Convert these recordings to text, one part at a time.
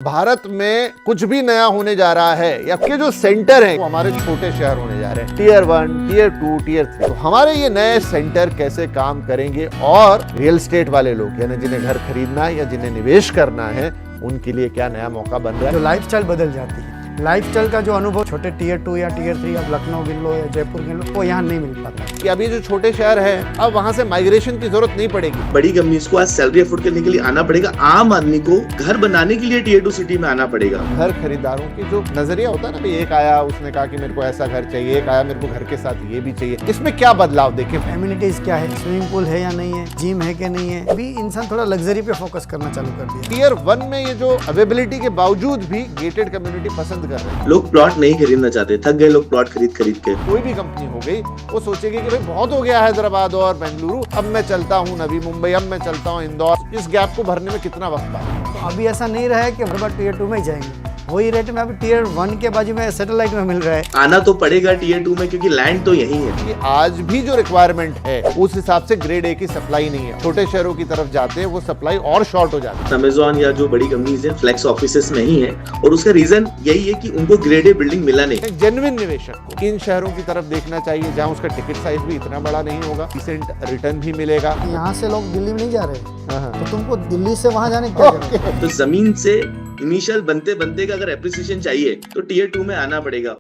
भारत में कुछ भी नया होने जा रहा है या के जो सेंटर हैं वो हमारे छोटे शहर होने जा रहे हैं, टीयर 1, टीयर 2, टीयर 3। तो हमारे ये नए सेंटर कैसे काम करेंगे और रियल एस्टेट वाले लोग यानी जिन्हें घर खरीदना है या जिन्हें निवेश करना है उनके लिए क्या नया मौका बन रहा है। जो लाइफस्टाइल बदल जाती है, लाइफस्टाइल का जो अनुभव छोटे टीयर 2 या टीयर 3 अब लखनऊ गिन लो या जयपुर गिन लो वो यहाँ नहीं मिल पाता कि अभी जो छोटे शहर हैं अब वहां से माइग्रेशन की जरूरत नहीं पड़ेगी। बड़ी कंपनीज को आज सैलरी अफोर्ड करने के लिए आना पड़ेगा, आम आदमी को घर बनाने के लिए टीयर 2 सिटी में आना पड़ेगा। घर खरीदारों की जो नजरिया होता है ना, एक आया उसने कहा कि मेरे को ऐसा घर चाहिए, एक आया मेरे को घर के साथ ये भी चाहिए, इसमें क्या बदलाव देखें। एम्यूनिटीज क्या है, स्विमिंग पूल है या नहीं है, जिम है कि नहीं है। अभी इंसान थोड़ा लग्जरी पे फोकस करना चालू कर दिया। टीयर 1 में ये जो अवेलेबिलिटी के बावजूद भी गेटेड कम्युनिटी पसंद कर रहे हैं। लोग प्लॉट नहीं खरीदना चाहते, थक गए लोग प्लॉट खरीद खरीद के। कोई भी कंपनी हो गई वो सोचेगी कि भाई बहुत हो गया हैदराबाद और बेंगलुरु, अब मैं चलता हूँ नवी मुंबई, अब मैं चलता हूँ इंदौर। इस गैप को भरने में कितना वक्त पाए। तो अभी ऐसा नहीं रहा है कि हर बार टीयर 2 में ही जाएंगे, वही रेट में अभी टीयर 1 के बाजू में सैटेलाइट में मिल रहा है। आना तो पड़ेगा टीयर 2 में क्योंकि लैंड तो यही है। कि आज भी जो रिक्वायरमेंट है उस हिसाब से ग्रेड ए की सप्लाई नहीं है। छोटे शहरों की तरफ जाते हैं वो सप्लाई और शॉर्ट हो जाती है। अमेज़न या जो बड़ी कंपनीज है फ्लेक्स ऑफिसेस नहीं है और उसका रीजन यही है कि उनको ग्रेड ए बिल्डिंग मिला नहीं। जेन्युइन निवेशक को इन शहरों की तरफ देखना चाहिए जहाँ उसका टिकट साइज भी इतना बड़ा नहीं होगा, डिसेंट रिटर्न भी मिलेगा। यहाँ से लोग दिल्ली में नहीं जा रहे, हाँ। तो तुमको दिल्ली से वहाँ जाने क्या करना है? तो जमीन से इनिशियल बनते बनते का अगर एप्रिसिएशन चाहिए तो टीयर 2 में आना पड़ेगा।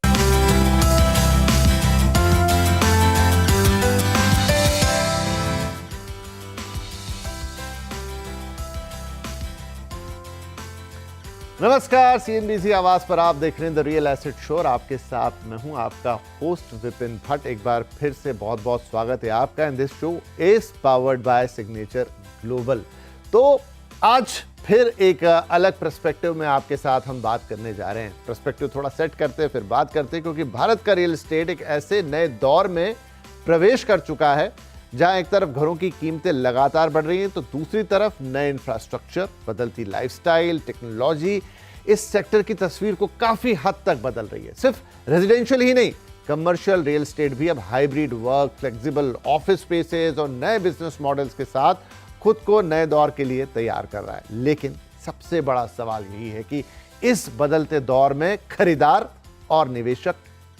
नमस्कार, सीएनबीसी आवाज पर आप देख रहे हैं द रियल एसेट शो और आपके साथ मैं हूं आपका होस्ट विपिन भट्ट। एक बार फिर से बहुत बहुत स्वागत है आपका। And this show is powered by signature global. तो आज फिर एक अलग पर्सपेक्टिव में आपके साथ हम बात करने जा रहे हैं। पर्सपेक्टिव थोड़ा सेट करते हैं फिर बात करते हैं, क्योंकि भारत का रियल एस्टेट एक ऐसे नए दौर में प्रवेश कर चुका है जहां एक तरफ घरों की कीमतें लगातार बढ़ रही हैं तो दूसरी तरफ नए इंफ्रास्ट्रक्चर, बदलती लाइफस्टाइल, टेक्नोलॉजी इस सेक्टर की तस्वीर को काफी हद तक बदल रही है। सिर्फ रेजिडेंशियल ही नहीं, कमर्शियल रियल एस्टेट भी अब hybrid work, flexible office spaces और नए बिजनेस मॉडल्स के साथ खुद को नए दौर के लिए तैयार कर रहा है। लेकिन सबसे बड़ा सवाल यही है कि इस बदलते दौर में खरीदार और निवेशक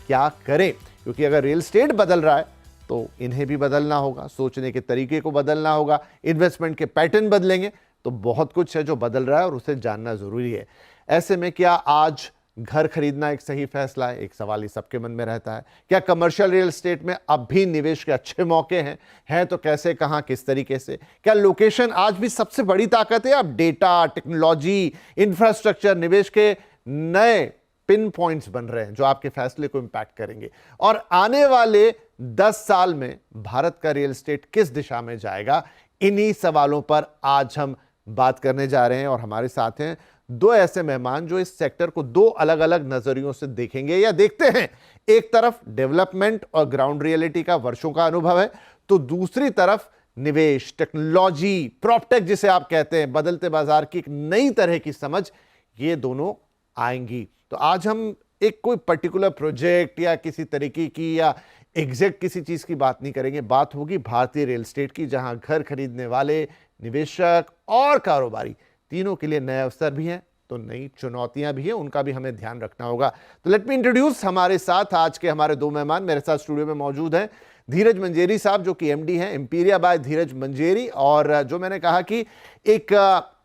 क्या करें, क्योंकि अगर रियल एस्टेट बदल रहा है तो इन्हें भी बदलना होगा, सोचने के तरीके को बदलना होगा, इन्वेस्टमेंट के पैटर्न बदलेंगे, तो बहुत कुछ है जो बदल रहा है और उसे जानना जरूरी है। ऐसे में क्या आज घर खरीदना एक सही फैसला है? एक सवाल ही सबके मन में रहता है। क्या कमर्शियल रियल एस्टेट में अब भी निवेश के अच्छे मौके हैं तो कैसे, कहां, किस तरीके से? क्या लोकेशन आज भी सबसे बड़ी ताकत है? अब डेटा, टेक्नोलॉजी, इंफ्रास्ट्रक्चर निवेश के नए पिन पॉइंट्स बन रहे हैं जो आपके फैसले को इंपैक्ट करेंगे। और आने वाले 10 साल में भारत का रियल एस्टेट किस दिशा में जाएगा, इन्हीं सवालों पर आज हम बात करने जा रहे हैं। और हमारे साथ हैं दो ऐसे मेहमान जो इस सेक्टर को दो अलग अलग नजरियों से देखेंगे या देखते हैं। एक तरफ डेवलपमेंट और ग्राउंड रियलिटी का वर्षों का अनुभव है, तो दूसरी तरफ निवेश, टेक्नोलॉजी, प्रॉपटेक जिसे आप कहते हैं, बदलते बाजार की एक नई तरह की समझ, ये दोनों आएंगी। तो आज हम एक कोई पर्टिकुलर प्रोजेक्ट या किसी तरीके की या एग्जैक्ट किसी चीज की बात नहीं करेंगे, बात होगी भारतीय रियल एस्टेट की, जहां घर खरीदने वाले, निवेशक और कारोबारी तीनों के लिए नए अवसर भी हैं तो नई चुनौतियां भी हैं, उनका भी हमें ध्यान रखना होगा। तो लेट मी इंट्रोड्यूस हमारे साथ आज के हमारे दो मेहमान। मेरे साथ स्टूडियो में मौजूद हैं धीरज मंजेरी साहब जो कि एमडी हैं एम्पीरिया बाय धीरज मंजेरी, और जो मैंने कहा कि एक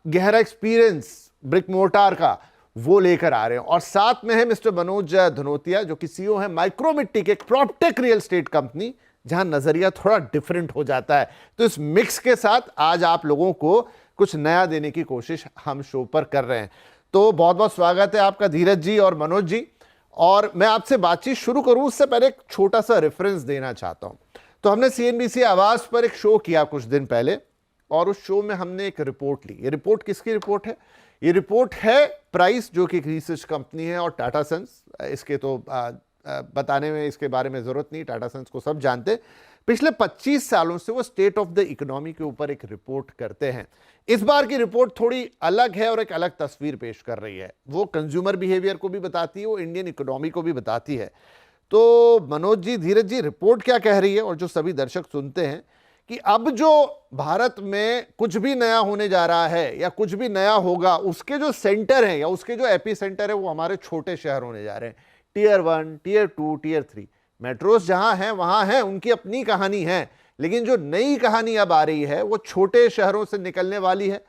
गहरा एक्सपीरियंस ब्रिक मोर्टार का वो लेकर आ रहे हैं। और साथ में है मिस्टर मनोज धनोतिया जो कि सीईओ है माइक्रोमिट्टी के एक प्रॉपटेक रियल एस्टेट कंपनी, जहां नजरिया थोड़ा डिफरेंट हो जाता है। तो इस मिक्स के साथ आज आप लोगों को कुछ नया देने की कोशिश हम शो पर कर रहे हैं। तो बहुत बहुत स्वागत है आपका धीरज जी और मनोज जी। और मैं आपसे बातचीत शुरू करूं उससे पहले एक छोटा सा रेफरेंस देना चाहता हूं। तो हमने सीएनबीसी आवाज पर एक शो किया कुछ दिन पहले और उस शो में हमने एक रिपोर्ट ली। ये रिपोर्ट किसकी रिपोर्ट है? ये रिपोर्ट है प्राइस जो कि एक रिसर्च कंपनी है, और टाटा सन्स, इसके तो बताने में इसके बारे में जरूरत नहीं, टाटा सन्स को सब जानते। पिछले 25 सालों से वो स्टेट ऑफ द इकोनॉमी के ऊपर एक रिपोर्ट करते हैं। इस बार की रिपोर्ट थोड़ी अलग है और एक अलग तस्वीर पेश कर रही है। वो कंज्यूमर बिहेवियर को भी बताती है, वो इंडियन इकोनॉमी को भी बताती है। तो मनोज जी, धीरज जी, रिपोर्ट क्या कह रही है और जो सभी दर्शक सुनते हैं कि अब जो भारत में कुछ भी नया होने जा रहा है या कुछ भी नया होगा, उसके जो सेंटर है या उसके जो एपी सेंटर है वो हमारे छोटे शहर होने जा रहे हैं। टीयर 1, टीयर 2, टीयर 3 मेट्रोज जहां हैं वहां हैं, उनकी अपनी कहानी है, लेकिन जो नई कहानी अब आ रही है वो छोटे शहरों से निकलने वाली है,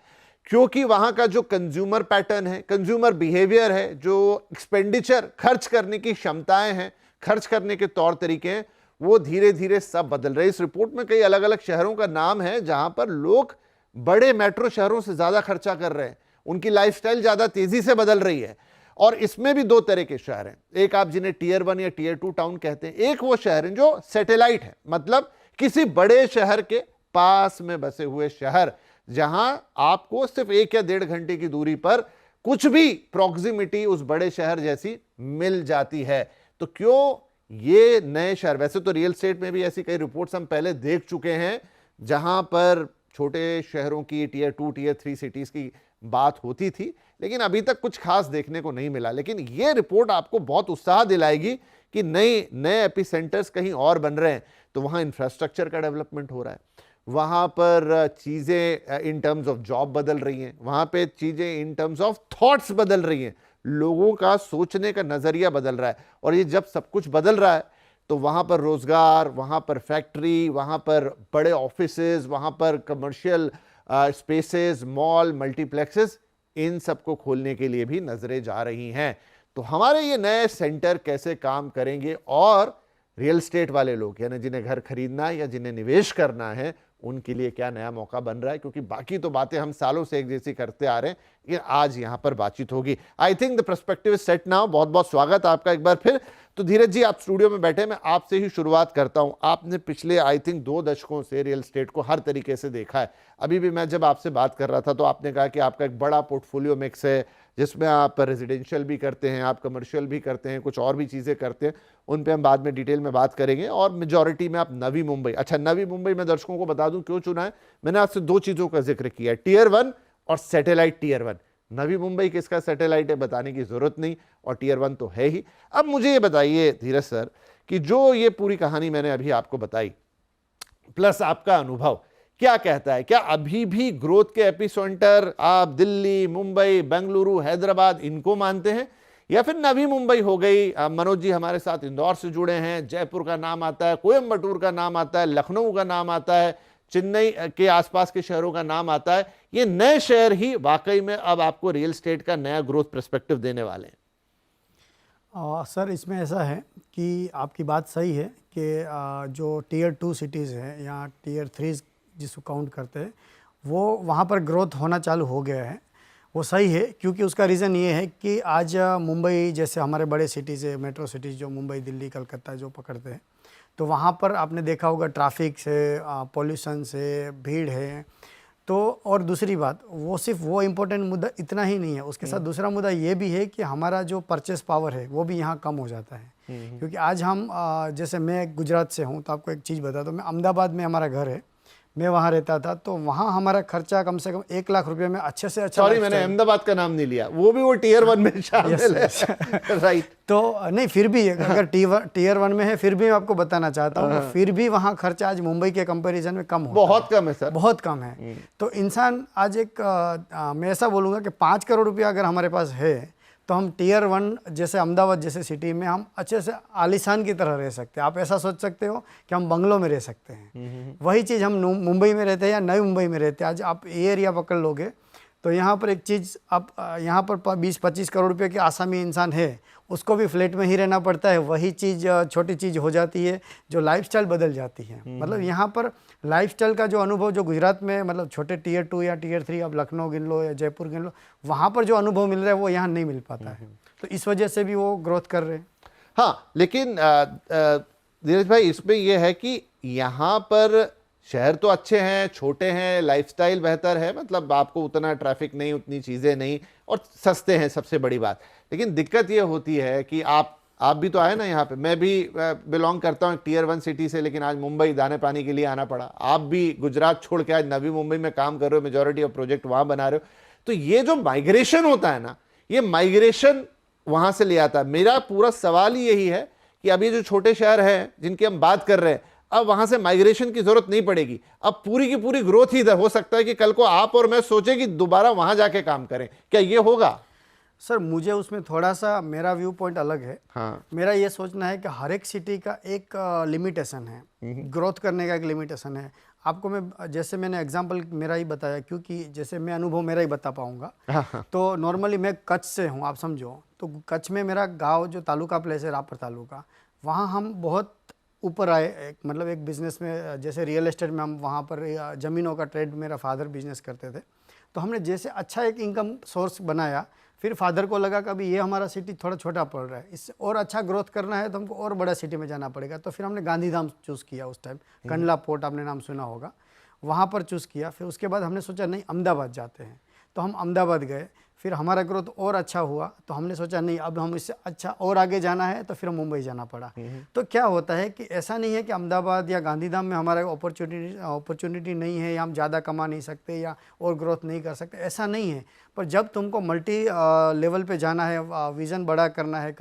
क्योंकि वहां का जो कंज्यूमर पैटर्न है, कंज्यूमर बिहेवियर है, जो एक्सपेंडिचर खर्च करने की क्षमताएं हैं, खर्च करने के तौर तरीके हैं, वो धीरे धीरे सब बदल रहे हैं। इस रिपोर्ट में कई अलग अलग शहरों का नाम है जहां पर लोग बड़े मेट्रो शहरों से ज्यादा खर्चा कर रहे हैं, उनकी लाइफस्टाइल ज्यादा तेजी से बदल रही है। और इसमें भी दो तरह के शहर हैं, एक आप जिन्हें टीयर 1 या टीयर 2 टाउन कहते हैं, एक वो शहर हैं जो सैटेलाइट है, मतलब किसी बड़े शहर के पास में बसे हुए शहर, जहां आपको सिर्फ 1 या 1.5 घंटे की दूरी पर कुछ भी प्रॉक्सिमिटी उस बड़े शहर जैसी मिल जाती है। तो क्यों ये नए शहर, वैसे तो रियल एस्टेट में भी ऐसी कई रिपोर्ट्स हम पहले देख चुके हैं जहां पर छोटे शहरों की टीयर 2, टीयर 3 सिटीज की बात होती थी, लेकिन अभी तक कुछ खास देखने को नहीं मिला। लेकिन ये रिपोर्ट आपको बहुत उत्साह दिलाएगी कि नए एपी सेंटर्स कहीं और बन रहे हैं, तो वहां इंफ्रास्ट्रक्चर का डेवलपमेंट हो रहा है, वहां पर चीजें इन टर्म्स ऑफ जॉब बदल रही हैं, वहां पे चीजें इन टर्म्स ऑफ थॉट्स बदल रही हैं, लोगों का सोचने का नजरिया बदल रहा है। और ये जब सब कुछ बदल रहा है तो वहां पर रोजगार, वहां पर फैक्ट्री, वहां पर बड़े ऑफिसेज, वहां पर कमर्शियल स्पेसेस, मॉल, मल्टीप्लेक्सेस, इन सबको खोलने के लिए भी नजरें जा रही हैं। तो हमारे ये नए सेंटर कैसे काम करेंगे और रियल एस्टेट वाले लोग यानी जिन्हें घर खरीदना है या जिन्हें निवेश करना है, उनके लिए क्या नया मौका बन रहा है, क्योंकि बाकी तो बातें हम सालों से एक जैसी करते आ रहे हैं, लेकिन आज यहां पर बातचीत होगी। I think the perspective is set now. बहुत बहुत स्वागत आपका एक बार फिर। तो धीरज जी, आप स्टूडियो में बैठे, मैं आपसे ही शुरुआत करता हूं। आपने पिछले आई थिंक 2 दशकों से रियल एस्टेट को हर तरीके से देखा है। अभी भी मैं जब आपसे बात कर रहा था तो आपने कहा कि आपका एक बड़ा पोर्टफोलियो मिक्स है, जिसमें आप रेजिडेंशियल भी करते हैं, आप कमर्शियल भी करते हैं, कुछ और भी चीज़ें करते हैं, उन पे हम बाद में डिटेल में बात करेंगे। और मेजॉरिटी में आप नवी मुंबई, अच्छा नवी मुंबई मैं दर्शकों को बता दूं क्यों चुना है। मैंने आपसे 2 चीज़ों का जिक्र किया है, टीयर 1 और सैटेलाइट टीयर 1। नवी मुंबई किसका सैटेलाइट है बताने की जरूरत नहीं, और टीयर 1 तो है ही। अब मुझे ये बताइए धीरज सर कि जो ये पूरी कहानी मैंने अभी आपको बताई, प्लस आपका अनुभव क्या कहता है, क्या अभी भी ग्रोथ के एपिसेंटर आप दिल्ली, मुंबई, बेंगलुरु, हैदराबाद इनको मानते हैं, या फिर नवी मुंबई हो गई? मनोज जी हमारे साथ इंदौर से जुड़े हैं, जयपुर का नाम आता है, कोयम्बटूर का नाम आता है, लखनऊ का नाम आता है, चेन्नई के आसपास के शहरों का नाम आता है। ये नए शहर ही वाकई में अब आपको रियल एस्टेट का नया ग्रोथ पर्सपेक्टिव देने वाले हैं। सर इसमें ऐसा है कि आपकी बात सही है कि जो टीयर 2 सिटीज़ हैं या टीयर 3 जिसको काउंट करते हैं, वो वहाँ पर ग्रोथ होना चालू हो गया है। वो सही है, क्योंकि उसका रीज़न ये है कि आज मुंबई जैसे हमारे बड़े सिटीज़ है, मेट्रो सिटीज़ जो मुंबई, दिल्ली, कलकत्ता जो पकड़ते हैं, तो वहाँ पर आपने देखा होगा ट्रैफिक से, पॉल्यूशन से, भीड़ है। तो और दूसरी बात, वो सिर्फ वो इम्पोर्टेंट मुद्दा इतना ही नहीं है, उसके साथ दूसरा मुद्दा ये भी है कि हमारा जो परचेस पावर है वो भी यहाँ कम हो जाता है। क्योंकि आज हम जैसे मैं गुजरात से हूँ, तो आपको एक चीज़ बताता हूँ, मैं अहमदाबाद में हमारा घर है, मैं वहाँ रहता था, तो वहाँ हमारा खर्चा कम से कम 1 लाख रुपए में अच्छे से अच्छा। सॉरी, मैंने अहमदाबाद का नाम नहीं लिया, वो भी वो टीयर 1 में शामिल है। राइट। तो नहीं, फिर भी अगर टीयर 1 में है, फिर भी मैं आपको बताना चाहता हूँ, फिर भी वहाँ खर्चा आज मुंबई के कंपैरिजन में कम बहुत कम है सर, बहुत कम है। तो इंसान आज मैं ऐसा बोलूँगा कि 5 करोड़ रुपया अगर हमारे पास है, तो हम टीयर 1 जैसे अहमदाबाद जैसे सिटी में हम अच्छे से आलीशान की तरह रह सकते हैं। आप ऐसा सोच सकते हो कि हम बंगलों में रह सकते हैं। वही चीज़ हम मुंबई में रहते हैं या नई मुंबई में रहते हैं। आज आप ये एरिया पकड़ लोगे तो यहाँ पर एक चीज़, आप यहाँ पर 20-25 करोड़ रुपये के आसामी इंसान है, उसको भी फ्लैट में ही रहना पड़ता है। वही चीज़ छोटी चीज़ हो जाती है, जो लाइफस्टाइल बदल जाती है। मतलब यहाँ पर लाइफस्टाइल का जो अनुभव जो गुजरात में, मतलब छोटे टीयर 2 या टीयर 3, आप लखनऊ गिन लो या जयपुर गिन लो, वहाँ पर जो अनुभव मिल रहा है वो यहाँ नहीं मिल पाता है। तो इस वजह से भी वो ग्रोथ कर रहे हैं। हाँ, लेकिन धीरज भाई इसमें यह है कि यहाँ पर शहर तो अच्छे हैं, छोटे हैं, लाइफस्टाइल बेहतर है, मतलब आपको उतना ट्रैफिक नहीं, उतनी चीज़ें नहीं, और सस्ते हैं सबसे बड़ी बात। लेकिन दिक्कत ये होती है कि आप भी तो आए ना यहाँ पे, मैं भी बिलोंग करता हूँ टीयर 1 सिटी से, लेकिन आज मुंबई दाने पानी के लिए आना पड़ा। आप भी गुजरात छोड़ के आज नवी मुंबई में काम कर रहे हो, मेजॉरिटी ऑफ प्रोजेक्ट वहाँ बना रहे हो। तो ये जो माइग्रेशन होता है ना, ये माइग्रेशन वहाँ से ले आता है। मेरा पूरा सवाल ही यही है कि अभी जो छोटे शहर हैं जिनकी हम बात कर रहे हैं, अब वहां से माइग्रेशन की जरूरत नहीं पड़ेगी, अब पूरी की पूरी ग्रोथ ही इधर हो सकता है कि कल को आप और मैं सोचे कि दोबारा वहां जाके काम करें, क्या ये होगा? सर मुझे उसमें थोड़ा सा मेरा व्यू पॉइंट अलग है। हाँ। मेरा ये सोचना है कि हर एक सिटी का एक लिमिटेशन है, ग्रोथ करने का एक लिमिटेशन है। आपको मैं जैसे मैंने एग्जांपल मेरा ही बताया, क्योंकि जैसे मैं अनुभव मेरा ही बता पाऊंगा। हाँ। तो नॉर्मली मैं कच्छ से हूँ, आप समझो। तो कच्छ में मेरा गांव जो तालुका प्लेस है, रापर तालुका, वहाँ हम बहुत ऊपर आए। मतलब एक बिजनेस में, जैसे रियल एस्टेट में हम वहाँ पर ज़मीनों का ट्रेड, मेरा फादर बिजनेस करते थे। तो हमने जैसे अच्छा एक इनकम सोर्स बनाया, फिर फादर को लगा कि अभी ये हमारा सिटी थोड़ा छोटा पड़ रहा है, इससे और अच्छा ग्रोथ करना है तो हमको और बड़ा सिटी में जाना पड़ेगा। तो फिर हमने गांधीधाम चूज़ किया उस टाइम, कंडला पोर्ट आपने नाम सुना होगा, वहाँ पर चूज़ किया। फिर उसके बाद हमने सोचा नहीं अहमदाबाद जाते हैं, तो हम अहमदाबाद गए। फिर हमारा ग्रोथ और अच्छा हुआ, तो हमने सोचा नहीं अब हम इससे अच्छा और आगे जाना है, तो फिर हम मुंबई जाना पड़ा। तो क्या होता है कि ऐसा नहीं है कि अहमदाबाद या गांधीधाम में हमारा अपॉर्चुनिटी नहीं है, या हम ज़्यादा कमा नहीं सकते या और ग्रोथ नहीं कर सकते, ऐसा नहीं है। पर जब तुमको मल्टी लेवल पे जाना है, विज़न बड़ा करना है,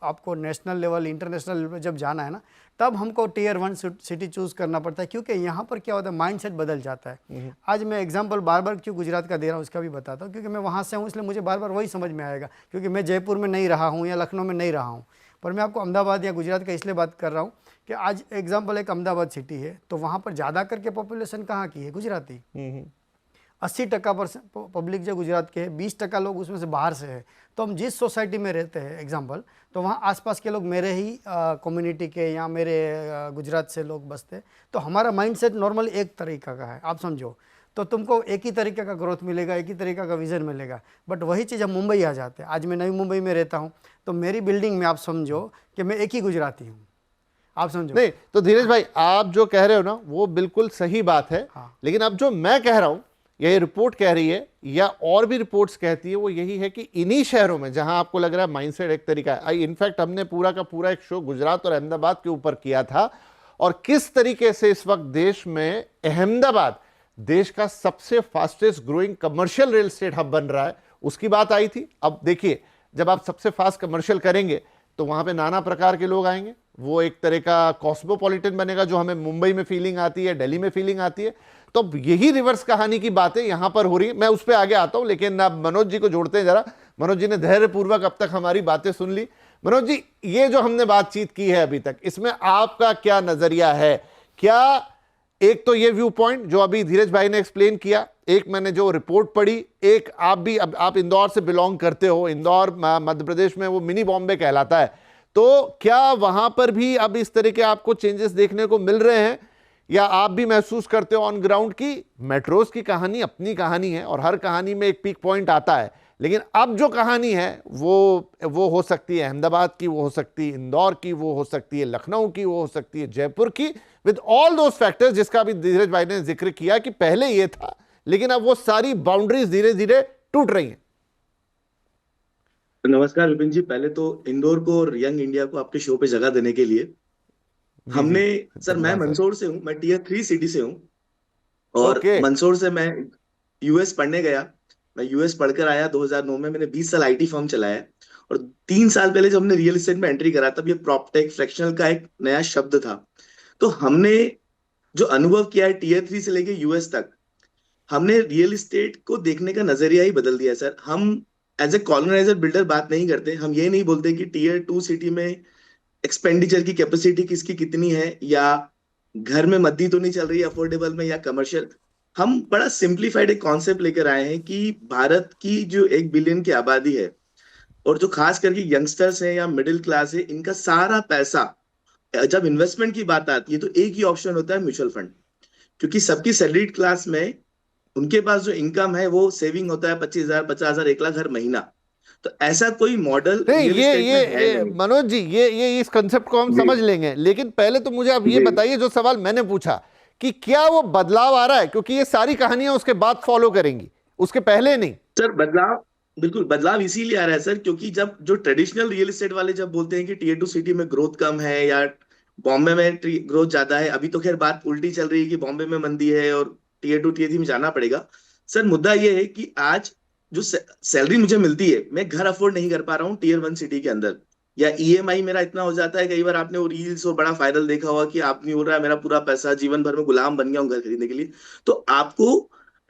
आपको नेशनल लेवल, इंटरनेशनल लेवल पे जब जाना है ना, तब हमको टियर 1 सिटी चूज़ करना पड़ता है। क्योंकि यहाँ पर क्या होता है, माइंडसेट बदल जाता है। आज मैं एग्जांपल बार बार क्यों गुजरात का दे रहा हूँ उसका भी बताता हूँ, क्योंकि मैं वहाँ से हूँ, इसलिए मुझे बार बार वही समझ में आएगा। क्योंकि मैं जयपुर में नहीं रहा हूँ या लखनऊ में नहीं रहा हूँ, पर मैं आपको अहमदाबाद या गुजरात का इसलिए बात कर रहा हूँ कि आज एग्जाम्पल एक अहमदाबाद सिटी है, तो वहाँ पर ज़्यादा करके पॉपुलेशन कहाँ की है, गुजराती। 80% पब्लिक जो गुजरात के है, 20% लोग उसमें से बाहर से है। तो हम जिस सोसाइटी में रहते हैं एग्जांपल, तो वहाँ आसपास के लोग मेरे ही कम्युनिटी के या मेरे गुजरात से लोग बसते हैं। तो हमारा माइंडसेट नॉर्मल एक तरीका का है, आप समझो। तो तुमको एक ही तरीके का ग्रोथ मिलेगा, एक ही तरीका का विजन मिलेगा। बट वही चीज़ हम मुंबई आ जाते हैं। आज मैं नई मुंबई में रहता हूँ, तो मेरी बिल्डिंग में आप समझो कि मैं एक ही गुजराती हूँ, आप समझो। नहीं तो धीरज भाई, आप जो कह रहे हो ना वो बिल्कुल सही बात है। हाँ। लेकिन अब जो मैं कह रहा हूं, ये रिपोर्ट कह रही है या और भी रिपोर्ट्स कहती है, वो यही है कि इन्हीं शहरों में जहां आपको लग रहा है माइंडसेट एक तरीका है, इनफैक्ट हमने पूरा का पूरा एक शो गुजरात और अहमदाबाद के ऊपर किया था, और किस तरीके से इस वक्त देश में अहमदाबाद देश का सबसे fastest growing commercial real estate hub बन रहा है, उसकी बात आई थी। अब देखिए, जब आप सबसे फास्ट कमर्शियल करेंगे तो वहां पे नाना प्रकार के लोग आएंगे, वो एक तरह का कॉस्मोपॉलिटन बनेगा, जो हमें मुंबई में फीलिंग आती है, दिल्ली में फीलिंग आती है। तो यही रिवर्स कहानी की बातें यहां पर हो रही है। मैं उस पर आगे आता हूं, लेकिन अब मनोज जी को जोड़ते हैं जरा। मनोज जी ने धैर्यपूर्वक अब तक हमारी बातें सुन ली। मनोज जी, ये जो हमने बातचीत की है अभी तक, इसमें आपका क्या नजरिया है? क्या एक तो ये व्यू पॉइंट जो अभी धीरज भाई ने एक्सप्लेन किया, एक मैंने जो रिपोर्ट पढ़ी, एक आप भी, अब आप इंदौर से बिलोंग करते हो, इंदौर मध्य प्रदेश में वो मिनी बॉम्बे कहलाता है, तो क्या वहां पर भी अब इस तरह के आपको चेंजेस देखने को मिल रहे हैं, या आप भी महसूस करते हो ऑन ग्राउंड की मेट्रोज की कहानी अपनी कहानी है और हर कहानी में एक पीक पॉइंट आता है, लेकिन अब जो कहानी है वो हो सकती है अहमदाबाद की, वो हो सकती है इंदौर की, वो हो सकती है लखनऊ की, वो हो सकती है जयपुर की, विद ऑल दोज फैक्टर्स जिसका भी धीरज भाई ने जिक्र किया कि पहले ये था, लेकिन अब वो सारी बाउंड्रीज धीरे धीरे टूट रही हैं। नमस्कार विपिन जी, पहले तो इंदौर को और यंग इंडिया को आपके शो पे जगह देने के लिए हमने, सर मैं मंदसौर से हूँ, मैं टियर 3 सिटी से हूँ, और मंदसौर से मैं यूएस पढ़ने गया। मैं यूएस पढ़कर आया 2009 में। मैंने 20 साल आईटी फर्म चलाया, और 3 साल पहले जब हमने रियल एस्टेट में एंट्री करा, तब ये प्रॉपटेक फ्रैक्शनल का एक नया शब्द था। तो हमने जो अनुभव किया है टियर 3 से लेके यूएस तक, हमने रियल एस्टेट को देखने का नजरिया ही बदल दिया है सर। हम एज ए कॉलोनाइजर बिल्डर बात नहीं करते, हम ये नहीं बोलते कि टियर 2 सिटी में एक्सपेंडिचर की कैपेसिटी किसकी कितनी है, या घर में मद्दी तो नहीं चल रही है अफोर्डेबल में, या कमर्शियल। हम बड़ा सिंप्लीफाइड एक कॉन्सेप्ट लेकर आए हैं कि भारत की जो 1 बिलियन की आबादी है, और जो खास करके यंगस्टर्स हैं या मिडिल क्लास है, इनका सारा पैसा जब इन्वेस्टमेंट की बात आती है तो एक ही ऑप्शन होता है, म्यूचुअल फंड। क्योंकि सबकी सैलरीड क्लास में उनके पास जो इनकम है वो सेविंग होता है 25,000, 50,000, 1 लाख हर महीना। तो ऐसा कोई मॉडल रियल एस्टेट में है नहीं। मनोज जी, ये इस कंसेप्ट को हम समझ लेंगे, लेकिन पहले तो मुझे आप ये बताइए, जो सवाल मैंने पूछा कि क्या वो बदलाव आ रहा है, क्योंकि ये सारी कहानियां उसके बाद फॉलो करेंगी, उसके पहले नहीं। सर बदलाव, बिल्कुल बदलाव इसीलिए आ रहा है सर, क्योंकि जब जो ट्रेडिशनल रियल एस्टेट वाले जब बोलते हैं कि टियर 2 सिटी में ग्रोथ कम है या बॉम्बे में ग्रोथ ज्यादा है, अभी तो खैर बात उल्टी चल रही है कि बॉम्बे में मंदी है और टियर 2 टियर 3 में जाना पड़ेगा। सर मुद्दा ये है कि आज जो सैलरी मुझे मिलती है, मैं घर अफोर्ड नहीं कर पा रहा हूँ टियर 1 सिटी के अंदर। या ईएमआई मेरा इतना हो जाता है, कई बार आपने वो रील्स और बड़ा फाइनल देखा होगा कि आप नहीं हो रहा है मेरा पूरा पैसा, जीवन भर में गुलाम बन गया हूँ घर खरीदने के लिए। तो आपको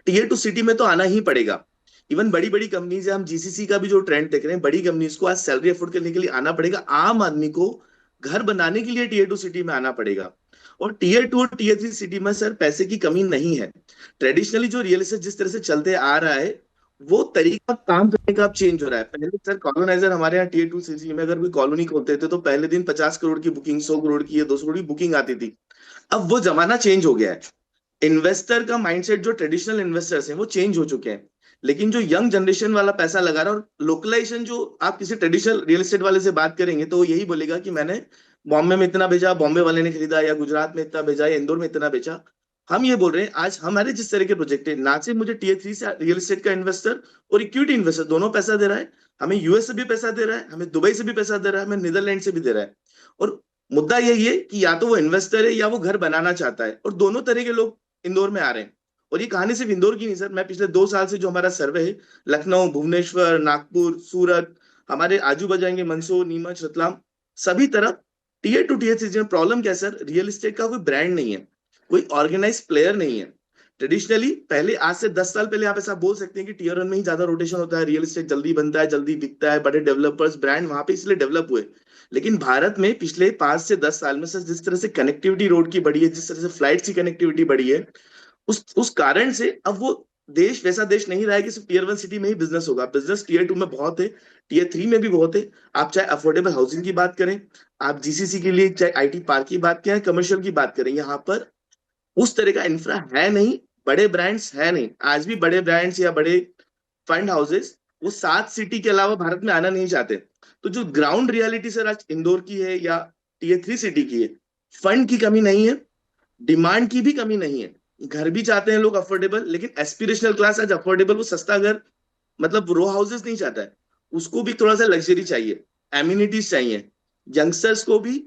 टीयर टू सिटी में तो आना ही पड़ेगा। इवन बड़ी बड़ी कंपनीज है, हम जीसीसी का भी जो ट्रेंड देख रहे हैं, बड़ी कंपनीज को आज सैलरी अफोर्ड करने के लिए आना पड़ेगा। आम आदमी को घर बनाने के लिए टीयर टू सिटी में आना पड़ेगा। और टीयर टू और टीयर थ्री सिटी में सर पैसे की कमी नहीं है। ट्रेडिशनली जो रियल एस्टेट जिस तरह से चलते आ रहा है, वो तरीका काम करने का अब चेंज हो रहा है। पहले सर कॉलोनाइजर हमारे यहाँ टीयर टू सिटी में अगर कोई कॉलोनी खोलते थे तो पहले दिन 50 करोड़ की बुकिंग, 100 करोड़ की या 200 करोड़ की बुकिंग आती थी। अब वो जमाना चेंज हो गया है। इन्वेस्टर का माइंडसेट, जो ट्रेडिशनल इन्वेस्टर्स हैं वो चेंज हो चुके हैं। लेकिन जो यंग जनरेशन वाला पैसा लगा रहा है, और लोकलाइजेशन, जो आप किसी ट्रेडिशनल रियल एस्टेट वाले से बात करेंगे तो वो यही बोलेगा कि मैंने बॉम्बे में इतना भेजा, बॉम्बे वाले ने खरीदा, या गुजरात में इतना भेजा, या इंदौर में इतना बेचा। हम ये बोल रहे हैं आज हमारे जिस तरह के प्रोजेक्ट है, ना सिर्फ मुझे टीयर थ्री से रियल एस्टेट का इन्वेस्टर और इक्विटी इन्वेस्टर दोनों पैसा दे रहा है, हमें यूएस से भी पैसा दे रहा है, हमें दुबई से भी पैसा दे रहा है, हमें नीदरलैंड से भी दे रहा है। और मुद्दा यही है कि या तो वो इन्वेस्टर है या वो घर बनाना चाहता है, और दोनों तरह के लोग इंदौर में आ रहे हैं। और ये कहानी सिर्फ इंदौर की नहीं सर, मैं पिछले 2 साल से जो हमारा सर्वे है, लखनऊ, भुवनेश्वर, नागपुर, सूरत, हमारे आजू बाजू आएंगे मंदसौर, नीमच, रतलाम, सभी तरफ टीयर टू टीयर थ्री में प्रॉब्लम क्या है सर, रियल एस्टेट का कोई ब्रांड नहीं है, कोई ऑर्गेनाइज प्लेयर नहीं है। ट्रेडिशनली पहले, आज से 10 साल पहले आप ऐसा बोल सकते हैं कि टीयर वन में ही ज्यादा रोटेशन होता है, रियल एस्टेट जल्दी बनता है, जल्दी बिकता है, बड़े डेवलपर्स, ब्रांड वहां पे इसलिए डेवलप हुए। लेकिन भारत में पिछले 5 से 10 साल में सर जिस तरह से कनेक्टिविटी रोड की बढ़ी है, जिस तरह से फ्लाइट की कनेक्टिविटी बढ़ी है, उस कारण से अब वो देश वैसा देश नहीं रहा है कि सिर्फ टीयर वन सिटी में ही बिजनेस होगा। बिजनेस टीयर टू में बहुत है, टीयर थ्री में भी बहुत है। आप चाहे अफोर्डेबल हाउसिंग की बात करें, आप जीसीसी के लिए चाहे आईटी पार्क की बात करें, कमर्शियल की बात करें, यहाँ पर उस तरह का इंफ्रा है नहीं, बड़े ब्रांड्स है नहीं। आज भी बड़े ब्रांड्स या बड़े फंड हाउसेस वो 7 सिटी के अलावा भारत में आना नहीं चाहते। तो जो ग्राउंड रियलिटी सर आज इंदौर की है या टीयर थ्री सिटी की है, फंड की कमी नहीं है, डिमांड की भी कमी नहीं है। घर भी चाहते हैं लोग अफोर्डेबल, लेकिन एस्पिरेशनल क्लास आज अफोर्डेबल, वो सस्ता घर, मतलब रो हाउसेस नहीं चाहता है, उसको भी थोड़ा सा लग्जरी चाहिए, एम्यूनिटीज चाहिए। यंगस्टर्स को भी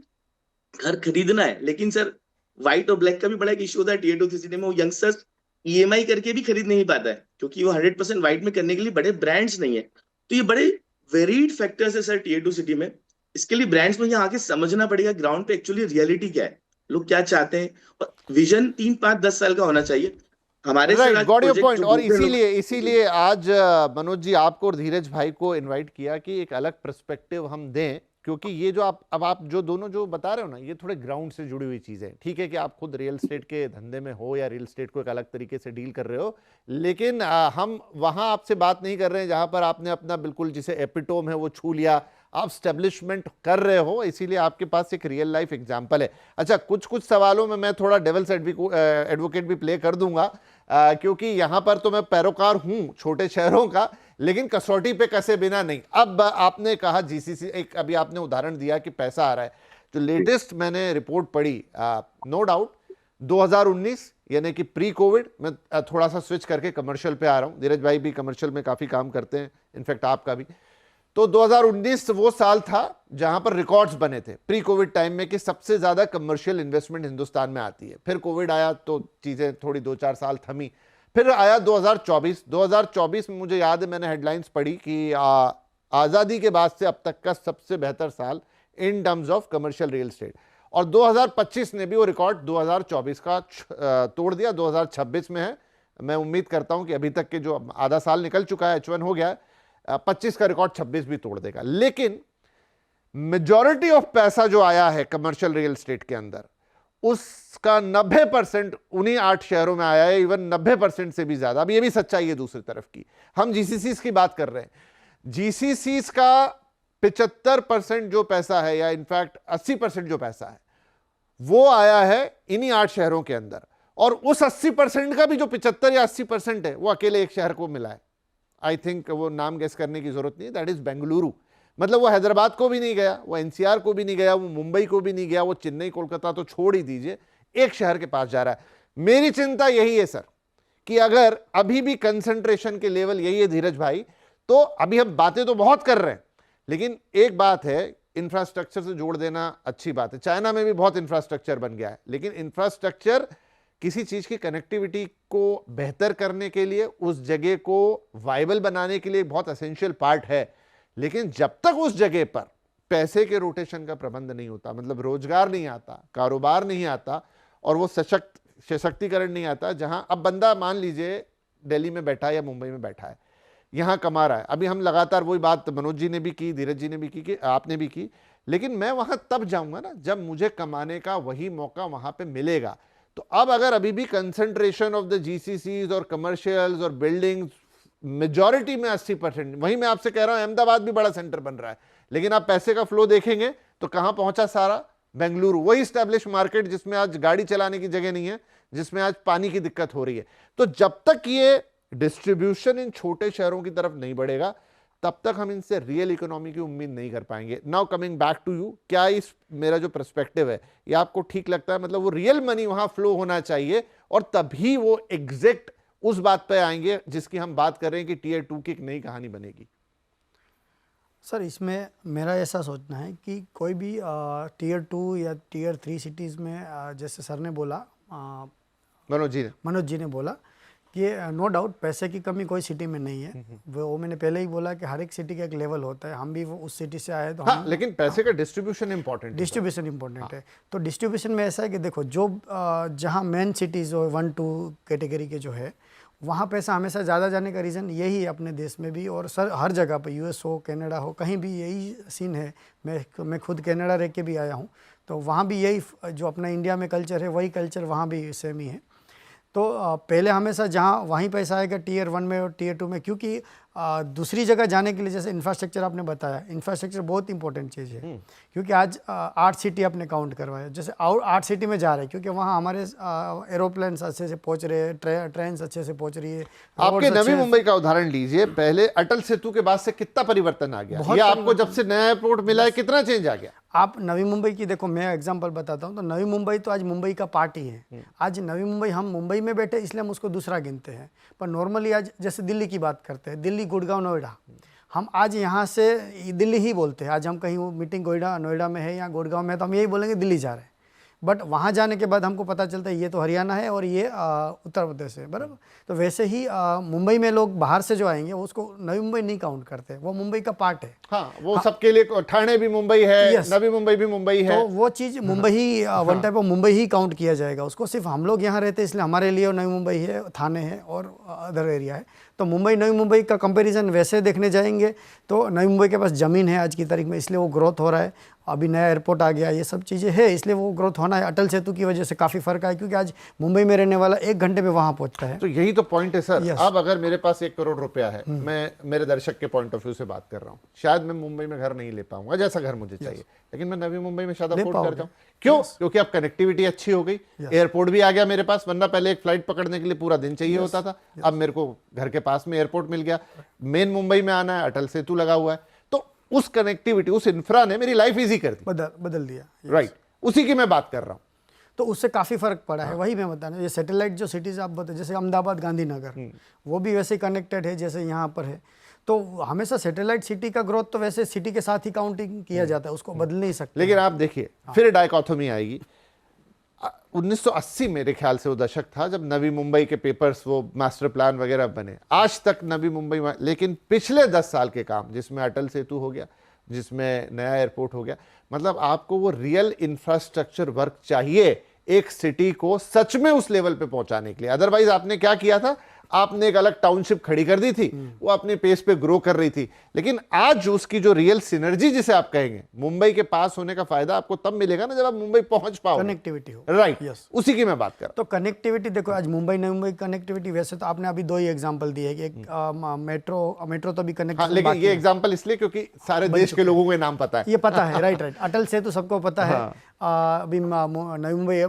घर खरीदना है, लेकिन सर व्हाइट और ब्लैक का भी बड़ा एक इश्यू होता है टीयर टू सिटी में। वो यंगस्टर्स ईएमआई करके भी खरीद नहीं पाता है, क्योंकि वो 100% व्हाइट में करने के लिए बड़े ब्रांड्स नहीं है। तो ये बड़े वेरीड फैक्टर्स है सर टीयर टू सिटी में। इसके लिए ब्रांड्स में यहाँ आके समझना पड़ेगा ग्राउंड पे एक्चुअली रियलिटी क्या है, लोग क्या चाहते हैं, और विजन 3 5 10 साल का होना चाहिए। हमारे सर राइट, आज गॉट योर प्रोजेक्ट पॉइंट। जो और दूसरे लोग, इसीलिए इसीलिए आज मनोज जी आपको और धीरज भाई को इनवाइट किया कि एक अलग पर्सपेक्टिव हम दें, क्योंकि ये जो आप जो दोनों जो बता रहे हो ना, ये थोड़े ग्राउंड से जुड़ी हुई चीजें। ठीक है कि आप खुद रियल एस्टेट के धंधे में हो या रियल एस्टेट को एक अलग तरीके से डील कर रहे हो, लेकिन हम वहां आपसे बात नहीं कर रहे हैं जहां पर आपने अपना बिल्कुल जिसे एपिटोम है वो छू लिया, आप स्टेब्लिशमेंट कर रहे हो, इसीलिए आपके पास एक रियल लाइफ एग्जाम्पल है। अच्छा, कुछ कुछ सवालों में मैं थोड़ा डेविल्स एडवोकेट भी प्ले कर दूंगा, क्योंकि यहां पर तो मैं पैरोकार हूं छोटे शहरों का, लेकिन कसौटी पे कसे बिना नहीं। अब आपने कहा जीसीसी, एक अभी आपने उदाहरण दिया कि पैसा आ रहा है। जो लेटेस्ट मैंने रिपोर्ट पढ़ी, नो डाउट 2019 यानी कि प्री कोविड, मैं थोड़ा सा स्विच करके कमर्शियल पे आ रहा हूं, धीरज भाई भी कमर्शियल में काफी काम करते हैं, इनफैक्ट आपका भी। तो 2019 वो साल था जहां पर रिकॉर्ड्स बने थे प्री कोविड टाइम में कि सबसे ज्यादा कमर्शियल इन्वेस्टमेंट हिंदुस्तान में आती है। फिर कोविड आया तो चीजें थोड़ी 2-4 साल थमी। फिर आया 2024 में मुझे याद है मैंने हेडलाइंस पढ़ी कि आजादी के बाद से अब तक का सबसे बेहतर साल in terms of commercial real estate. और 2025 ने भी वो रिकॉर्ड 2024 का तोड़ दिया, 2026 में है। मैं उम्मीद करता हूं कि अभी तक के जो आधा साल निकल चुका है, H1 हो गया है, 25 का रिकॉर्ड 26 भी तोड़ देगा। लेकिन मेजॉरिटी ऑफ पैसा जो आया है कमर्शियल रियल एस्टेट के अंदर, उसका 90% उन्हीं 8 शहरों में आया है, इवन 90% से भी ज्यादा। अब ये भी सच्चाई है दूसरी तरफ की। हम जीसीसीज की बात कर रहे हैं, जीसीसीज का 75% जो पैसा है, या इनफैक्ट 80% जो पैसा है, वो आया है इन्हीं 8 शहरों के अंदर। और उस 80% का भी जो 75 या 80% है, वो अकेले एक शहर को मिला है। आई थिंक वो नाम गेस करने की जरूरत नहीं, दैट इज बेंगलुरु। मतलब वो हैदराबाद को भी नहीं गया, वो एनसीआर को भी नहीं गया, वो मुंबई को भी नहीं गया, वो चेन्नई कोलकाता तो छोड़ ही दीजिए, एक शहर के पास जा रहा है। मेरी चिंता यही है सर कि अगर अभी भी कंसंट्रेशन के लेवल यही है धीरज भाई, तो अभी हम बातें तो बहुत कर रहे हैं, लेकिन एक बात है, इंफ्रास्ट्रक्चर से जोड़ देना अच्छी बात है। चाइना में भी बहुत इंफ्रास्ट्रक्चर बन गया है, लेकिन इंफ्रास्ट्रक्चर किसी चीज की कनेक्टिविटी को बेहतर करने के लिए, उस जगह को वाइबल बनाने के लिए बहुत एसेंशियल पार्ट है। लेकिन जब तक उस जगह पर पैसे के रोटेशन का प्रबंध नहीं होता, मतलब रोजगार नहीं आता, कारोबार नहीं आता, और वो सशक्तिकरण नहीं आता, जहां अब बंदा मान लीजिए दिल्ली में बैठा है या मुंबई में बैठा है, यहाँ कमा रहा है। अभी हम लगातार वही बात मनोज जी ने भी की, धीरज जी ने भी की, कि आपने भी की, लेकिन मैं वहां तब जाऊंगा ना जब मुझे कमाने का वही मौका वहां पे मिलेगा। तो अब अगर अभी भी कंसंट्रेशन ऑफ द जीसीसीज और कमर्शियल्स और बिल्डिंग्स मेजॉरिटी में 80%, वहीं मैं आपसे कह रहा हूं अहमदाबाद भी बड़ा सेंटर बन रहा है, लेकिन आप पैसे का फ्लो देखेंगे तो कहां पहुंचा सारा? बेंगलुरु, वही स्टैब्लिश मार्केट जिसमें आज गाड़ी चलाने की जगह नहीं है, जिसमें आज पानी की दिक्कत हो रही है। तो जब तक ये डिस्ट्रीब्यूशन इन छोटे शहरों की तरफ नहीं बढ़ेगा, तब तक हम इनसे रियल इकोनॉमी की उम्मीद नहीं कर पाएंगे। Now coming back to you, क्या इस मेरा जो पर्सपेक्टिव है ये आपको ठीक लगता है? मतलब वो रियल मनी वहां फ्लो होना चाहिए और तभी वो एग्जैक्ट उस बात पे आएंगे जिसकी हम बात कर रहे हैं कि टीयर 2 की एक नई कहानी बनेगी। सर, इसमें मेरा ऐसा सोचना है कि कोई भी टीयर 2 या टीयर 3 सिटीज़ में जैसे सर ने बोला, मनोज जी ने बोला कि नो डाउट पैसे की कमी कोई सिटी में नहीं है। वो मैंने पहले ही बोला कि हर एक सिटी का एक लेवल होता है, हम भी वो उस सिटी से आए तो हाँ, लेकिन पैसे का डिस्ट्रीब्यूशन इंपॉर्टेंट है। डिस्ट्रीब्यूशन इंपॉर्टेंट है। तो डिस्ट्रीब्यूशन में ऐसा है कि देखो, जो जहाँ मेन सिटीज़ जो 1-2 कैटेगरी के जो है, वहाँ पैसा हमेशा ज़्यादा जाने का रीज़न यही है अपने देश में भी, और सर हर जगह पर, यूएस हो, कनाडा हो, कहीं भी यही सीन है। मैं खुद कनाडा रह के भी आया हूँ, तो वहाँ भी यही जो अपना इंडिया में कल्चर है वही कल्चर वहाँ भी सेम ही है। तो पहले हमेशा जहाँ वहीं पैसा आएगा टीयर 1 में और टीयर 2 में, क्योंकि दूसरी जगह जाने के लिए जैसे इंफ्रास्ट्रक्चर आपने बताया, इंफ्रास्ट्रक्चर बहुत इंपॉर्टेंट चीज़ है। क्योंकि आज 8 सिटी आपने काउंट करवाया, जैसे 8 सिटी में जा रहे हैं, क्योंकि वहाँ हमारे एरोप्लेन्स अच्छे से पहुँच रहे हैं, ट्रेन अच्छे से पहुँच रही है। आपके नवी मुंबई का उदाहरण लीजिए, पहले अटल सेतु के बाद से कितना परिवर्तन आ गया, या आपको जब से नया एयरपोर्ट मिला है कितना चेंज आ गया? आप नवी मुंबई की देखो, मैं एग्जांपल बताता हूँ, तो नवी मुंबई तो आज मुंबई का पार्ट ही है। आज नवी मुंबई, हम मुंबई में बैठे इसलिए हम उसको दूसरा गिनते हैं, पर नॉर्मली आज जैसे दिल्ली की बात करते हैं, दिल्ली, गुड़गांव, नोएडा, हम आज यहाँ से दिल्ली ही बोलते हैं। आज हम कहीं मीटिंग नोएडा में है या गुड़गांव में है तो हम यही बोलेंगे दिल्ली जा रहे हैं, बट वहाँ जाने के बाद हमको पता चलता है ये तो हरियाणा है और ये उत्तर प्रदेश है, बराबर। तो वैसे ही मुंबई में लोग बाहर से जो आएंगे वो उसको नवी मुंबई नहीं काउंट करते, वो मुंबई का पार्ट है। हाँ, वो सबके लिए ठाणे भी मुंबई है, नवी मुंबई भी मुंबई है, तो वो चीज़ मुंबई ही वन टाइप ऑफ मुंबई ही काउंट किया जाएगा उसको। सिर्फ हम लोग यहाँ रहते हैं इसलिए हमारे लिए नवी मुंबई है, थाने है और अदर एरिया है। तो मुंबई नवी मुंबई का कंपैरिजन वैसे देखने जाएंगे तो नवी मुंबई के पास ज़मीन है आज की तारीख में, इसलिए वो ग्रोथ हो रहा है। अभी नया एयरपोर्ट आ गया, ये सब चीज़ें है, इसलिए वो ग्रोथ होना है। अटल सेतु की वजह से काफ़ी फर्क आया, क्योंकि आज मुंबई में रहने वाला 1 घंटे में वहाँ पहुँचता है। तो यही तो पॉइंट है सर। अब अगर मेरे पास 1 करोड़ रुपया है, मैं मेरे दर्शक के पॉइंट ऑफ व्यू से बात कर रहा हूँ, शायद मैं मुंबई में घर नहीं ले पाऊंगा जैसा घर मुझे चाहिए, लेकिन मैं नवी मुंबई में शायद अफोर्ड कर जाऊँ। क्यों? क्योंकि अब कनेक्टिविटी अच्छी हो गई, एयरपोर्ट भी आ गया मेरे पास, वरना पहले एक फ्लाइट पकड़ने के लिए पूरा दिन चाहिए होता था, अब मेरे को घर के पास में एयरपोर्ट मिल गया। मेन मुंबई में आना है, अटल सेतु लगा हुआ है, तो उस कनेक्टिविटी, उस इंफ्रा ने मेरी लाइफ इजी कर दी, बदल दिया। राइट, उसी की मैं बात कर रहा हूँ। तो उससे काफ़ी फर्क पड़ा है। वही मैं बता रहा हूँ, ये सैटेलाइट जो सिटीज़ आप बताए, जैसे अहमदाबाद, गांधीनगर, वो भी वैसे कनेक्टेड है जैसे यहाँ पर है। तो हमेशा सैटेलाइट सिटी का ग्रोथ तो वैसे सिटी के साथ ही काउंटिंग किया जाता है, उसको बदल नहीं सकते। लेकिन आप देखिए फिर डायकोटोमी आएगी। 1980 मेरे ख्याल से वो दशक था जब नवी मुंबई के पेपर्स, वो मास्टर प्लान वगैरह बने। आज तक नवी मुंबई में, लेकिन पिछले 10 साल के काम, जिसमें अटल सेतु हो गया, जिसमें नया एयरपोर्ट हो गया, मतलब आपको वो रियल इंफ्रास्ट्रक्चर वर्क चाहिए एक सिटी को सच में उस लेवल पे पहुंचाने के लिए। अदरवाइज आपने क्या किया था, आपने एक अलग टाउनशिप खड़ी कर दी थी, वो अपने पेस पे ग्रो कर रही थी, लेकिन आज उसकी जो रियल सिनर्जी जिसे आप कहेंगे, मुंबई के पास होने का फायदा आपको तब मिलेगा ना जब आप मुंबई पहुंच पाओ, कनेक्टिविटी हो। राइट, उसी की मैं बात कर रहा हूं। तो कनेक्टिविटी देखो, आज मुंबई नई मुंबई कनेक्टिविटी, वैसे तो आपने अभी 2 ही एग्जांपल दिए कि एक मेट्रो तो भी कनेक्ट, लेकिन ये एग्जांपल इसलिए क्योंकि सारे देश के लोगों को नाम पता है, ये पता है, राइट। अटल सेतु सबको पता है। अभी नई मुंबई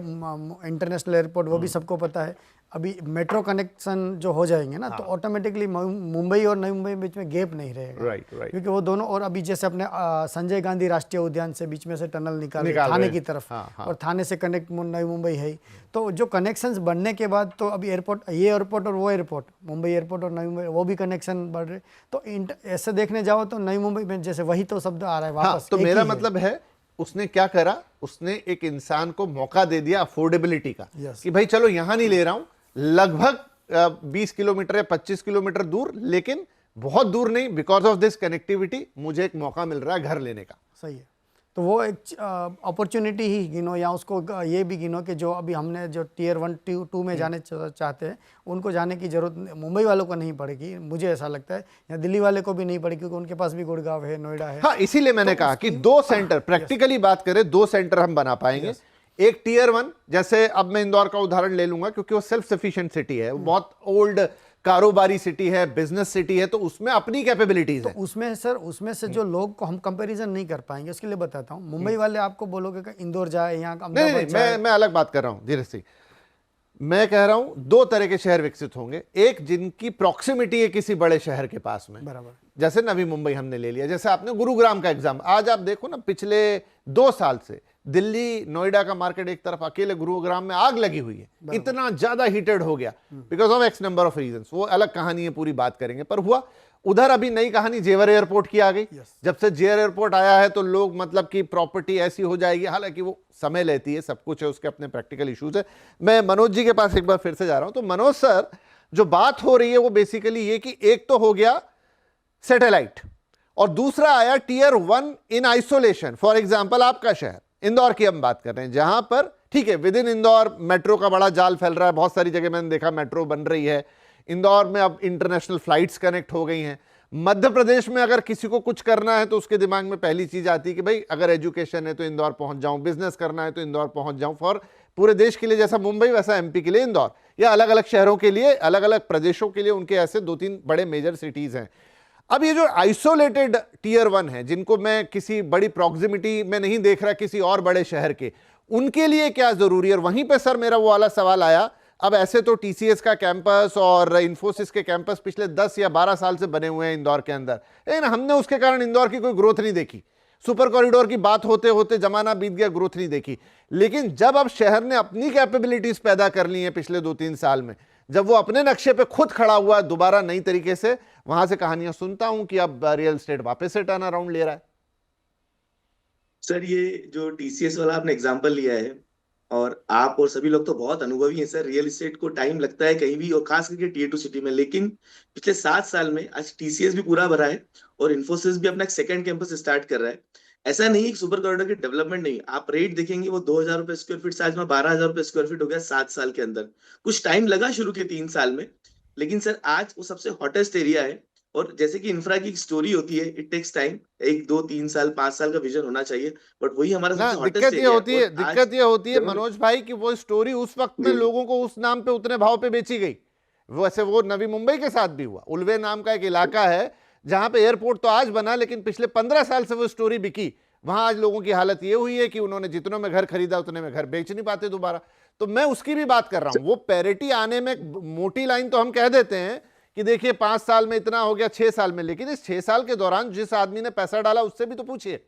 इंटरनेशनल एयरपोर्ट, वो भी सबको पता है। अभी मेट्रो कनेक्शन जो हो जाएंगे ना, तो ऑटोमेटिकली मुंबई और नई मुंबई बीच में गैप नहीं रहेगा, राइट, क्योंकि वो दोनों, और अभी जैसे अपने संजय गांधी राष्ट्रीय उद्यान से बीच में से टनल निकाल थाने की तरफ, और थाने से कनेक्ट नई मुंबई है। तो जो कनेक्शंस बनने के बाद, तो अभी एयरपोर्ट, ये एयरपोर्ट और वो एयरपोर्ट, मुंबई एयरपोर्ट और नई मुंबई, वो भी कनेक्शन बढ़ रहे। तो ऐसे देखने जाओ तो नई मुंबई में जैसे वही तो शब्द आ रहा है वापस। तो मेरा मतलब है, उसने क्या करा, उसने एक इंसान को मौका दे दिया अफोर्डेबिलिटी का, कि भाई चलो यहां नहीं ले रहा हूं, लगभग 20 किलोमीटर या 25 किलोमीटर दूर, लेकिन बहुत दूर नहीं, बिकॉज ऑफ दिस कनेक्टिविटी मुझे एक मौका मिल रहा है घर लेने का। सही है। तो वो एक अपॉर्चुनिटी ही गिनो, या उसको ये भी गिनो कि जो अभी हमने जो टियर 1 2 में जाने चाहते हैं उनको जाने की ज़रूरत मुंबई वालों को नहीं पड़ेगी, मुझे ऐसा लगता है, या दिल्ली वाले को भी नहीं पड़ेगी, क्योंकि उनके पास भी गुड़गांव है, नोएडा है। हाँ, इसीलिए मैंने कहा कि 2 सेंटर, प्रैक्टिकली बात करें 2 सेंटर हम बना पाएंगे। एक टियर 1, जैसे अब मैं इंदौर का उदाहरण ले लूंगा क्योंकि वो सेल्फ सफिशिएंट सिटी है, बहुत ओल्ड कारोबारी सिटी है, बिजनेस सिटी है, तो उसमें अपनी कैपेबिलिटीज है। उसमें सर, उसमें से जो लोग को हम कंपैरिजन नहीं कर पाएंगे, उसके लिए बताता हूँ। मुंबई वाले आपको बोलोगे कि इंदौर जाए, यहाँ नहीं, मैं अलग बात कर रहा हूँ धीरज सिंह। मैं कह रहा हूं 2 तरह के शहर विकसित होंगे, एक जिनकी प्रॉक्सिमिटी है किसी बड़े शहर के पास में, बराबर, जैसे नवी मुंबई हमने ले लिया, जैसे आपने गुरुग्राम का एग्जाम। आज आप देखो ना, पिछले 2 साल से दिल्ली नोएडा का मार्केट एक तरफ, अकेले गुरुग्राम में आग लगी हुई है, इतना ज्यादा हीटेड हो गया because of x number of reasons. वो अलग कहानी है, पूरी बात करेंगे, पर हुआ। उधर अभी नई कहानी जेवर एयरपोर्ट की आ गई। जब से जेवर एयरपोर्ट आया है तो लोग मतलब कि प्रॉपर्टी ऐसी हो जाएगी, हालांकि वो समय लेती है, सब कुछ है, उसके अपने प्रैक्टिकल इश्यूज है। मैं मनोज जी के पास एक बार फिर से जा रहा हूं। तो मनोज सर, जो बात हो रही है वो बेसिकली ये कि एक तो हो गया सैटेलाइट और दूसरा आया tier 1 in isolation. For example आपका शहर इंदौर की हम बात कर रहे हैं, जहां पर ठीक है विद इन इंदौर मेट्रो का बड़ा जाल फैल रहा है, बहुत सारी जगह मैंने देखा मेट्रो बन रही है, इंदौर में अब इंटरनेशनल फ्लाइट्स कनेक्ट हो गई हैं। मध्य प्रदेश में अगर किसी को कुछ करना है तो उसके दिमाग में पहली चीज आती है कि भाई अगर एजुकेशन है तो इंदौर पहुंच जाऊं, बिजनेस करना है तो इंदौर पहुंच जाऊं। फॉर पूरे देश के लिए जैसा मुंबई वैसा एमपी के लिए इंदौर, या अलग अलग शहरों के लिए, अलग अलग प्रदेशों के लिए उनके ऐसे 2-3 बड़े मेजर सिटीज हैं। अब ये जो आइसोलेटेड टियर 1 है, जिनको मैं किसी बड़ी प्रॉक्सिमिटी में नहीं देख रहा किसी और बड़े शहर के, उनके लिए क्या जरूरी है? और वहीं पे सर मेरा वो वाला सवाल आया, अब ऐसे तो टीसीएस का कैंपस और इन्फोसिस के कैंपस पिछले 10 या 12 साल से बने हुए हैं इंदौर के अंदर, लेकिन हमने उसके कारण इंदौर की कोई ग्रोथ नहीं देखी। सुपर कॉरिडोर की बात होते होते जमाना बीत गया, ग्रोथ नहीं देखी। लेकिन जब अब शहर ने अपनी कैपेबिलिटीज पैदा कर ली है पिछले 2-3 साल में, जब वो अपने नक्शे पे खुद खड़ा हुआ दोबारा नई तरीके से, वहां से कहानियां सुनता हूं कि अब रियल एस्टेट वापस से टर्न अराउंड ले रहा है। सर, ये जो टीसीएस वाला आपने एग्जांपल लिया है, और आप और सभी लोग तो बहुत अनुभवी हैं सर, रियल एस्टेट को टाइम लगता है कहीं भी, और खास करके टियर 2 सिटी में। लेकिन पिछले 7 साल में आज टीसीएस भी पूरा भरा है और इन्फोसिस भी अपना एक सेकंड कैंपस स्टार्ट कर रहा है। ऐसा नहीं है कि सुपर कॉरिडोर की डेवलपमेंट नहीं, आप रेट देखेंगे वो 2,000 रुपए स्क्वायर फीट से आज में 12,000 रुपए स्क्वायर फीट हो गया 7 साल के अंदर। कुछ टाइम लगा शुरू के 3 साल में, लेकिन सर आज वो सबसे हॉटेस्ट एरिया है। और जैसे कि इंफ्रा की स्टोरी होती है, इट टेक्स टाइम, 1 2 3 साल 5 साल का विजन होना चाहिए, बट वही हमारा ना सबसे हॉटेस्ट दिक्कत ये एरिया होती है, दिक्कत ये होती है जब मनोज भाई कि वो स्टोरी उस वक्त में लोगों को उस नाम पे उतने भाव पे बेची गई। वैसे वो नवी मुंबई के साथ भी हुआ। उल्वे नाम का एक इलाका है जहां पे एयरपोर्ट तो आज बना, लेकिन पिछले 15 साल से वो स्टोरी बिकी। वहां आज लोगों की हालत ये हुई है कि उन्होंने जितनों में घर खरीदा उतने में घर बेच नहीं पाते दोबारा। तो मैं उसकी भी बात कर रहा हूं। वो पैरिटी आने में मोटी लाइन तो हम कह देते हैं कि देखिए 5 साल में इतना हो गया, 6 साल में, लेकिन इस 6 साल के दौरान जिस आदमी ने पैसा डाला उससे भी तो पूछिए।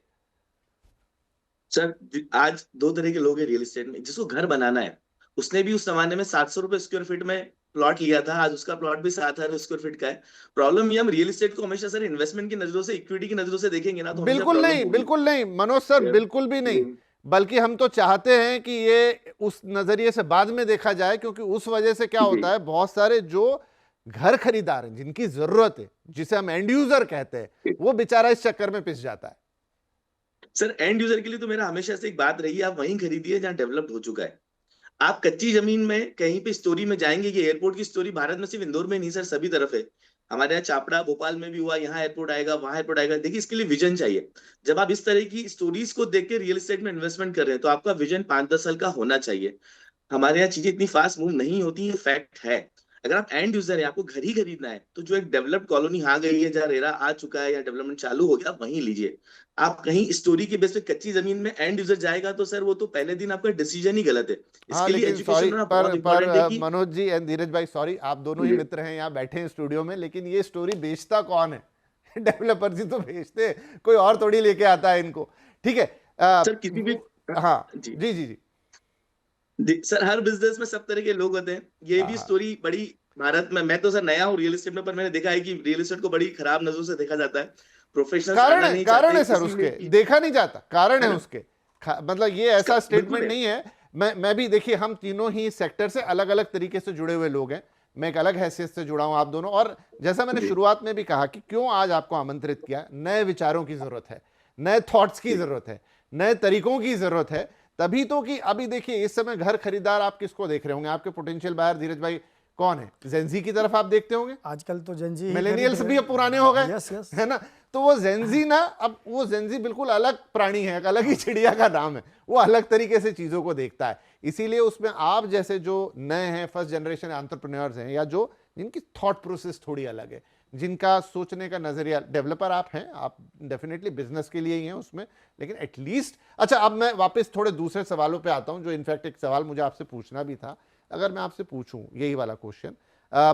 सर, आज 2 तरह के लोग हैं रियल एस्टेट में। जिसको घर बनाना है, उसने भी उस जमाने में 700 रुपए स्क्वायर फीट में प्लॉट लिया था, आज उसका प्लॉट भी 7,000 स्क्वायर फीट का है। प्रॉब्लम ये, हम रियल एस्टेट को हमेशा सर इन्वेस्टमेंट की नजरों से, इक्विटी की नजरों से देखेंगे ना, तो बिल्कुल नहीं, बिल्कुल नहीं मनोज सर, बिल्कुल भी नहीं। बल्कि हम तो चाहते हैं कि ये उस नजरिए से बाद में देखा जाए, क्योंकि उस वजह से क्या होता है, बहुत सारे जो घर खरीदार हैं, जिनकी जरूरत है, जिसे हम एंड यूजर कहते हैं, वो बेचारा इस चक्कर में पिस जाता है। सर, एंड यूजर के लिए तो मेरा हमेशा से एक बात रही है, आप वहीं खरीदिए जहां डेवलप्ड हो चुका है। आप कच्ची जमीन में कहीं पे स्टोरी में जाएंगे कि एयरपोर्ट की स्टोरी भारत में सिर्फ इंदौर में नहीं सर, सभी तरफ है। हमारे यहाँ चापड़ा भोपाल में भी हुआ, यहाँ एयरपोर्ट आएगा, वहां एयरपोर्ट आएगा। देखिए, इसके लिए विजन चाहिए। जब आप इस तरह की स्टोरीज को देख के रियल एस्टेट में इन्वेस्टमेंट कर रहे हैं, तो आपका विजन 5-10 साल का होना चाहिए। हमारे यहाँ चीजें इतनी फास्ट मूव नहीं होती है, फैक्ट है। अगर आप एंड यूजर है, आपको घर ही खरीदना है, तो जो एक डेवलप्ड कॉलोनी आ गई है, जहाँ रेरा आ चुका है या डेवलपमेंट चालू हो गया, आप वहीं लीजिए। आप कहीं स्टोरी के बेस पे कच्ची जमीन में एंड यूजर जाएगा, तो सर वो तो पहले दिन आपका डिसीजन ही गलत है। हाँ, इसके लिए लेकिन सॉरी एजुकेशन बहुत इंपॉर्टेंट है कि मनोज जी एंड धीरज भाई, सॉरी, आप दोनों ही मित्र हैं, यहाँ बैठे हैं स्टूडियो में, लेकिन ये स्टोरी बेचता कौन है? डेवलपर जी तो बेचते हैं, कोई और थोड़ी लेके आता है इनको। ठीक है सर, किसी भी, हाँ जी जी जी जी सर, हर बिजनेस में सब तरह के लोग होते हैं। ये भी स्टोरी बड़ी भारत में, मैं तो सर नया हूँ रियल एस्टेट में, पर मैंने देखा है कि रियल एस्टेट को बड़ी खराब नजरों से देखा जाता है। प्रोफेशनल कारण है सर, उसके देखा नहीं जाता, कारण है उसके। मतलब ये ऐसा स्टेटमेंट नहीं है। मैं भी, देखिए, हम तीनों ही सेक्टर से अलग अलग तरीके से जुड़े हुए लोग हैं। मैं एक अलग हैसियत से जुड़ा हूं आप दोनों, और जैसा मैंने शुरुआत में भी कहा कि क्यों आज आपको आमंत्रित किया, नए विचारों की जरूरत है। नए थॉट्स की जरूरत है, नए तरीकों की जरूरत है। तभी तो कि अभी देखिए इस समय घर खरीदार आप किसको देख रहे होंगे, आपके पोटेंशियल बायर धीरज भाई कौन है? जेंजी की तरफ आप देखते होंगे। आजकल तो जेंजी मिलेनियल्स भी अब पुराने हो गए, यस यस, है ना। तो वो जेंजी ना, अब वो जेंजी बिल्कुल अलग प्राणी है, एक अलग ही चिड़िया का नाम है, वो अलग तरीके से चीजों को देखता है। इसीलिए उसमें आप जैसे जो नए हैं, फर्स्ट जनरेशन एंटरप्रेन्योर्स हैं, या जो जिनकी थॉट प्रोसेस थोड़ी अलग है, जिनका सोचने का नजरिया, डेवलपर आप हैं, आप डेफिनेटली बिजनेस के लिए ही हैं उसमें, लेकिन एटलीस्ट। अच्छा, अब मैं वापस थोड़े दूसरे सवालों पे आता हूं, जो इनफैक्ट एक सवाल मुझे आपसे पूछना भी था। अगर मैं आपसे पूछूं यही वाला क्वेश्चन,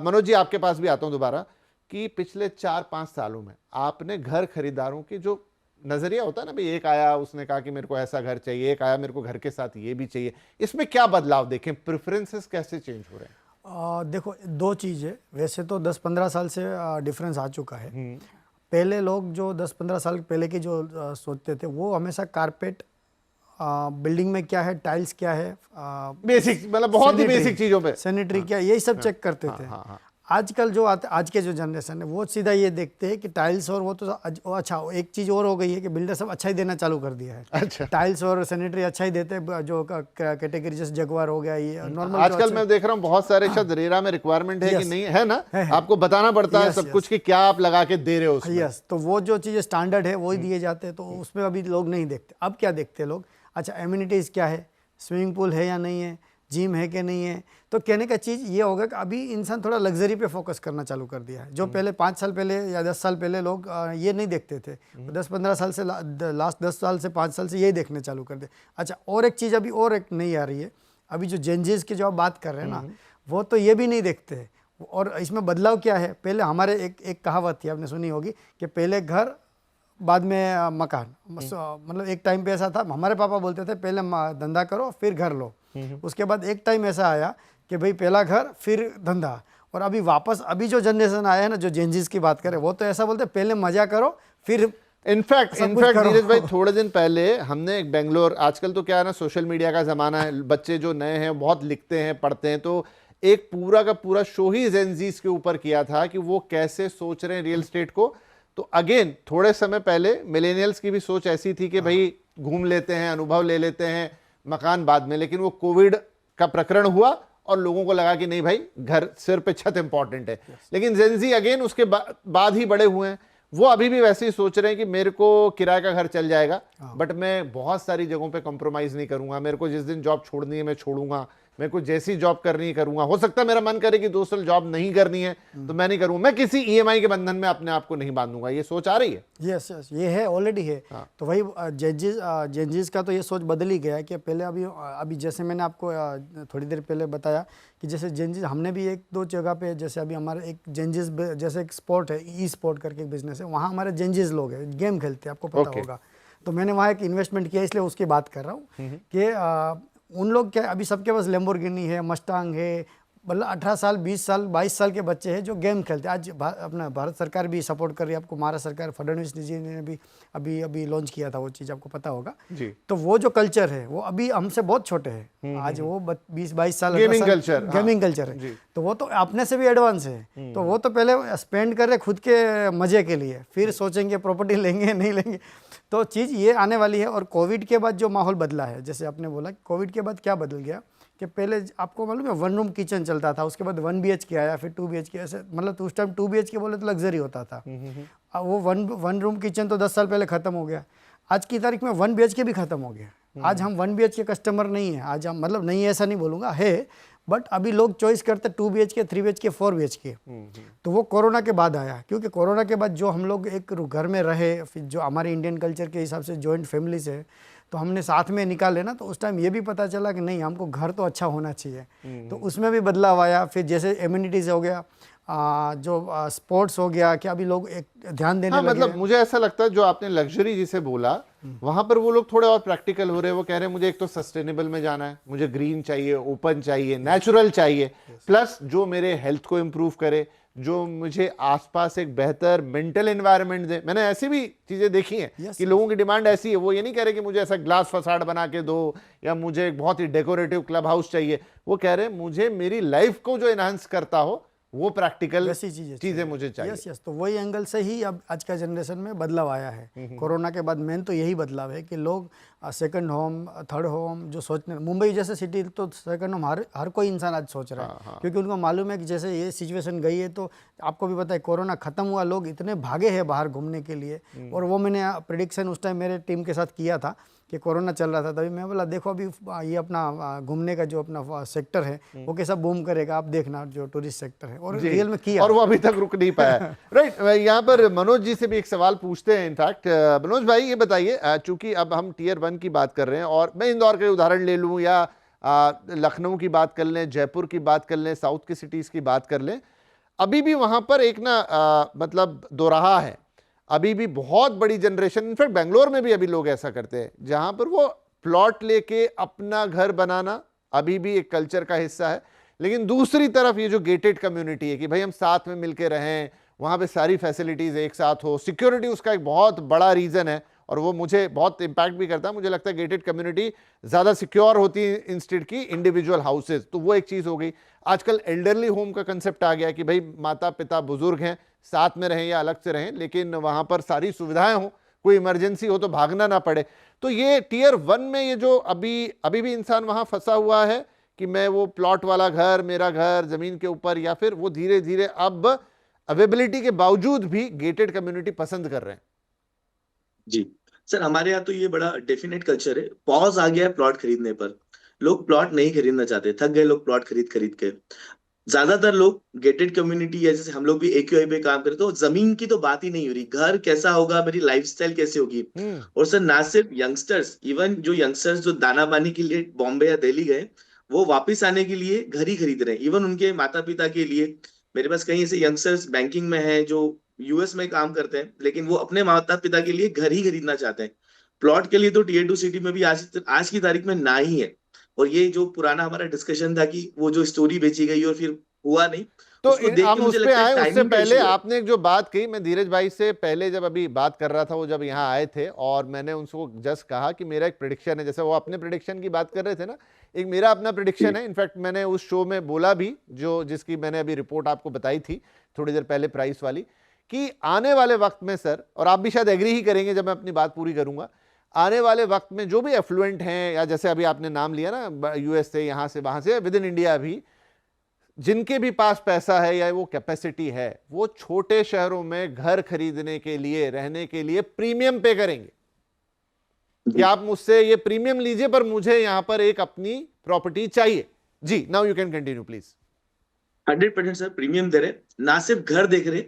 मनोज जी आपके पास भी आता हूं दोबारा, कि पिछले 4-5 सालों में आपने घर खरीदारों की जो नजरिया होता है ना, भाई एक आया उसने कहा कि मेरे को ऐसा घर चाहिए, एक आया मेरे को घर के साथ ये भी चाहिए, इसमें क्या बदलाव देखें, प्रेफरेंसेस कैसे चेंज हो रहे हैं? देखो, दो चीज़ है। वैसे तो 10-15 साल से डिफरेंस आ चुका है। पहले लोग जो 10-15 साल पहले की जो सोचते थे, वो हमेशा कारपेट, बिल्डिंग में क्या है, टाइल्स क्या है, बेसिक, मतलब बहुत ही बेसिक चीजों पे, सैनिटरी क्या, यही सब चेक करते थे। आजकल जो आज के जो जनरेशन है वो सीधा ये देखते हैं कि टाइल्स, और वो तो अच्छा, एक चीज़ और हो गई है कि बिल्डर सब अच्छा ही देना चालू कर दिया है। अच्छा, टाइल्स और सैनिटरी अच्छा ही देते हैं, जो कैटेगरी जैसे जगवार हो गया, ये नॉर्मल। आजकल मैं देख रहा हूँ बहुत सारे शायद रेरा में रिक्वायरमेंट है कि नहीं है ना, आपको बताना पड़ता है सब कुछ कि क्या आप लगा के दे रहे हो उसमें। यस, तो वो जो चीज़ें स्टैंडर्ड है वही दिए जाते हैं, तो उसमें अभी लोग नहीं देखते। अब क्या देखते हैं लोग, अच्छा एम्यूनिटीज़ क्या है, स्विमिंग पूल है या नहीं है, जिम है कि नहीं है। तो कहने का चीज़ ये होगा कि अभी इंसान थोड़ा लग्जरी पे फोकस करना चालू कर दिया है। जो पहले 5 साल पहले या 10 साल पहले लोग ये नहीं देखते थे, 10-15 साल से, लास्ट 10 साल से 5 साल से यही देखने चालू कर दिया। अच्छा, और एक चीज़ अभी और एक नई आ रही है, अभी जो जेंजीज की जो आप बात कर रहे हैं ना, वो तो ये भी नहीं देखते। और इसमें बदलाव क्या है, पहले हमारे एक कहावत थी, आपने सुनी होगी, कि पहले घर बाद में मकान। मतलब एक टाइम पे ऐसा था, हमारे पापा बोलते थे पहले धंधा करो फिर घर लो। उसके बाद एक टाइम ऐसा आया कि भाई पहला घर फिर धंधा। और अभी वापस अभी जो जनरेशन आया है ना, जो जेंजीज की बात करें, वो तो ऐसा बोलते पहले मजा करो फिर। इनफैक्ट नीरज भाई, थोड़े दिन पहले हमने एक बेंगलोर, आजकल तो क्या है ना, सोशल मीडिया का जमाना है, बच्चे जो नए हैं बहुत लिखते हैं, पढ़ते हैं, तो एक पूरा का पूरा शो ही जेंजीज के ऊपर किया था कि वो कैसे सोच रहे हैं रियल एस्टेट को। तो अगेन थोड़े समय पहले मिलेनियल्स की भी सोच ऐसी थी कि भाई घूम लेते हैं, अनुभव ले लेते हैं, मकान बाद में। लेकिन वो कोविड का प्रकरण हुआ और लोगों को लगा कि नहीं भाई, घर सिर पे छत इंपॉर्टेंट है। लेकिन जेंजी अगेन उसके बाद ही बड़े हुए हैं, वो अभी भी वैसे ही सोच रहे हैं कि मेरे को किराए का घर चल जाएगा, बट मैं बहुत सारी जगहों पे कॉम्प्रोमाइज नहीं करूंगा, मेरे को जिस दिन जॉब छोड़नी है मैं छोड़ूंगा, मेरे को जैसी जॉब करनी है करूंगा। हो सकता है मेरा मन करे कि 2 साल जॉब नहीं करनी है तो मैं नहीं करूंगा, मैं किसी ईएमआई के बंधन में अपने आप को नहीं बांधूंगा। ये सोच आ रही है। यस यस, ये है, ऑलरेडी है। तो वही जेंजीज का तो ये सोच बदल ही गया है कि पहले अभी जैसे मैंने आपको थोड़ी देर पहले बताया कि जैसे जेंजीज, हमने भी 1-2 जगह पे, जैसे अभी हमारे एक जेंजीज, जैसे एक स्पोर्ट है, ई स्पोर्ट करके एक बिजनेस है, वहाँ हमारे जेंजीज लोग हैं, गेम खेलते हैं, आपको पता होगा। तो मैंने वहाँ एक इन्वेस्टमेंट किया, इसलिए उसकी बात कर रहा हूँ कि उन लोग क्या, अभी सबके पास लैम्बोर्गिनी है, मस्टांग है, मतलब 18 साल, 20 साल, 22 साल के बच्चे हैं जो गेम खेलते हैं। आज अपना भारत सरकार भी सपोर्ट कर रही है, आपको महाराष्ट्र सरकार, फडणवीस जी ने भी अभी लॉन्च किया था वो चीज़, आपको पता होगा जी। तो वो जो कल्चर है वो अभी हमसे बहुत छोटे हैं, आज वो 20-22 साल गेमिंग कल्चर है, तो वो तो अपने से भी एडवांस है। तो वो तो पहले स्पेंड कर रहे खुद के मजे के लिए, फिर सोचेंगे प्रॉपर्टी लेंगे नहीं लेंगे। तो चीज़ ये आने वाली है। और कोविड के बाद जो माहौल बदला है, जैसे आपने बोला कोविड के बाद क्या बदल गया, कि पहले आपको मालूम है 1 रूम किचन चलता था, उसके बाद 1 BHK आया, फिर 2 BHK, ऐसे मतलब तो उस टाइम 2 BHK बोले तो लग्जरी होता था। वो 1 रूम किचन तो 10 साल पहले ख़त्म हो गया। आज की तारीख में 1 BHK भी ख़त्म हो गया। आज हम 1 BHK कस्टमर नहीं है, आज हम, मतलब नहीं है ऐसा नहीं बोलूँगा, है, बट अभी लोग चॉइस करते 2 BHK, 3 BHK, 4 BHK। तो वो कोरोना के बाद आया, क्योंकि कोरोना के बाद जो हम लोग एक घर में रहे, फिर जो हमारे इंडियन कल्चर के हिसाब से जॉइंट फैमिली से, तो हमने साथ में निकाले ना, तो उस टाइम ये भी पता चला कि नहीं, हमको घर तो अच्छा होना चाहिए। तो उसमें भी बदलाव आया। फिर जैसे एम्यूनिटीज़ हो गया, जो स्पोर्ट्स हो गया, कि अभी लोग एक ध्यान देने लगे। मतलब मुझे ऐसा लगता है जो आपने लग्जरी जिसे बोला, वहां पर वो लोग थोड़े और प्रैक्टिकल हो रहे हैं। वो कह रहे हैं मुझे एक तो सस्टेनेबल में जाना है, मुझे ग्रीन चाहिए, ओपन चाहिए, नेचुरल चाहिए, प्लस जो मेरे हेल्थ को इम्प्रूव करे, जो मुझे आसपास एक बेहतर मेंटल एनवायरनमेंट दे। मैंने ऐसी भी चीजें देखी हैं कि लोगों की डिमांड ऐसी है। वो ये नहीं कह रहे कि मुझे ऐसा ग्लास फसाड बना के दो, या मुझे एक बहुत ही डेकोरेटिव क्लब हाउस चाहिए। वो कह रहे हैं मुझे मेरी लाइफ को जो एनहांस करता हो वो प्रैक्टिकल वैसी चीजें मुझे चाहिए। यस यस, तो वही एंगल से ही अब आज का जनरेशन में बदलाव आया है। कोरोना के बाद मेन तो यही बदलाव है कि लोग सेकंड होम, थर्ड होम जो सोचने, मुंबई जैसे सिटी तो सेकंड होम हर कोई इंसान आज सोच रहा है, क्योंकि उनको मालूम है कि जैसे ये सिचुएशन गई है तो आपको भी पता है कोरोना खत्म हुआ, लोग इतने भागे हैं बाहर घूमने के लिए। और वो मैंने प्रिडिक्शन उस टाइम मेरे टीम के साथ किया था कि कोरोना चल रहा था, तभी मैं बोला देखो अभी ये अपना घूमने का जो अपना सेक्टर है वो कैसा बूम करेगा, आप देखना जो टूरिस्ट सेक्टर है, और रियल में किया और वो अभी तक रुक नहीं पाया। राइट, यहाँ पर मनोज जी से भी एक सवाल पूछते हैं। इनफैक्ट मनोज भाई ये बताइए, चूंकि अब हम टीयर 1 की बात कर रहे हैं और मैं इंदौर का उदाहरण ले लूं या लखनऊ की बात कर लें, जयपुर की बात कर लें, साउथ की सिटीज की बात कर लें, अभी भी वहां पर एक ना मतलब दोराहा है, अभी भी बहुत बड़ी जनरेशन, इनफैक्ट बेंगलोर में भी अभी लोग ऐसा करते हैं जहां पर वो प्लॉट लेके अपना घर बनाना अभी भी एक कल्चर का हिस्सा है। लेकिन दूसरी तरफ ये जो गेटेड कम्युनिटी है कि भाई हम साथ में मिलके रहें, वहां पे सारी फैसिलिटीज एक साथ हो, सिक्योरिटी उसका एक बहुत बड़ा रीजन है और वो मुझे बहुत इंपैक्ट भी करता है। मुझे लगता है गेटेड कम्युनिटी ज्यादा सिक्योर होती है इंस्टेड की इंडिविजुअल हाउसेज, तो वो एक चीज हो गई। आजकल एल्डरली होम का कंसेप्ट आ गया कि भाई माता पिता बुजुर्ग हैं, साथ में रहें या अलग से रहें, लेकिन वहां पर सारी सुविधाएं हो, कोई इमरजेंसी हो तो भागना ना पड़े। तो ये टीयर 1 में ये जो अभी भी इंसान वहां फंसा हुआ है कि मैं वो प्लॉट वाला घर, मेरा घर जमीन के ऊपर, या फिर वो धीरे धीरे अब अवेलेबिलिटी के बावजूद भी गेटेड कम्युनिटी पसंद कर रहे हैं? जी सर, हमारे यहाँ तो ये बड़ा डेफिनेट कल्चर है। पॉज आ गया है प्लॉट खरीदने पर, लोग प्लॉट नहीं खरीदना चाहते, थक गए लोग प्लॉट खरीद खरीद के। ज्यादातर लोग गेटेड कम्युनिटी या जैसे हम लोग भी AQI पे काम करें तो जमीन की तो बात ही नहीं हो रही, घर कैसा होगा, मेरी लाइफस्टाइल कैसे होगी। और सर ना सिर्फ यंगस्टर्स, इवन जो यंगस्टर्स जो दाना पानी के लिए बॉम्बे या दिल्ली गए, वो वापस आने के लिए घर ही खरीद रहे हैं, इवन उनके माता पिता के लिए। मेरे पास कई ऐसे यंगस्टर्स बैंकिंग में हैं जो US में काम करते हैं, लेकिन वो अपने माता पिता के लिए घर ही खरीदना चाहते हैं। प्लॉट के लिए तो टीयर 2 सिटी में भी आज की तारीख में ना ही है। और ये जो पुराना हमारा डिस्कशन था कि वो जो स्टोरी बेची गई और फिर हुआ नहीं, तो उसको देख हम के उस मुझे पे लगता है आए, उससे टाइमिंग का पहले इशू है। आपने एक जो बात कही, मैं धीरज भाई से पहले जब अभी बात कर रहा था, वो जब यहाँ आए थे और मैंने उनको जस्ट कहा कि मेरा एक प्रिडिक्शन है, जैसे वो अपने प्रिडिक्शन की बात कर रहे थे ना, एक मेरा अपना प्रिडिक्शन है। इनफैक्ट मैंने उस शो में बोला भी, जो जिसकी मैंने अभी रिपोर्ट आपको बताई थी थोड़ी देर पहले, प्राइस वाली, कि आने वाले वक्त में सर, और आप भी शायद एग्री ही करेंगे जब मैं अपनी बात पूरी करूंगा, आने वाले वक्त में जो भी एफ्लुएंट हैं, या जैसे अभी आपने नाम लिया ना US से, यहां से वहां से, विद इन इंडिया भी, जिनके भी पास पैसा है या वो कैपेसिटी है, वो छोटे शहरों में घर खरीदने के लिए, रहने के लिए प्रीमियम पे करेंगे कि आप मुझसे ये प्रीमियम लीजिए पर मुझे यहां पर एक अपनी प्रॉपर्टी चाहिए। जी, now you can continue please. 100% sir premium दे रहे, ना सिर्फ घर देख रहे,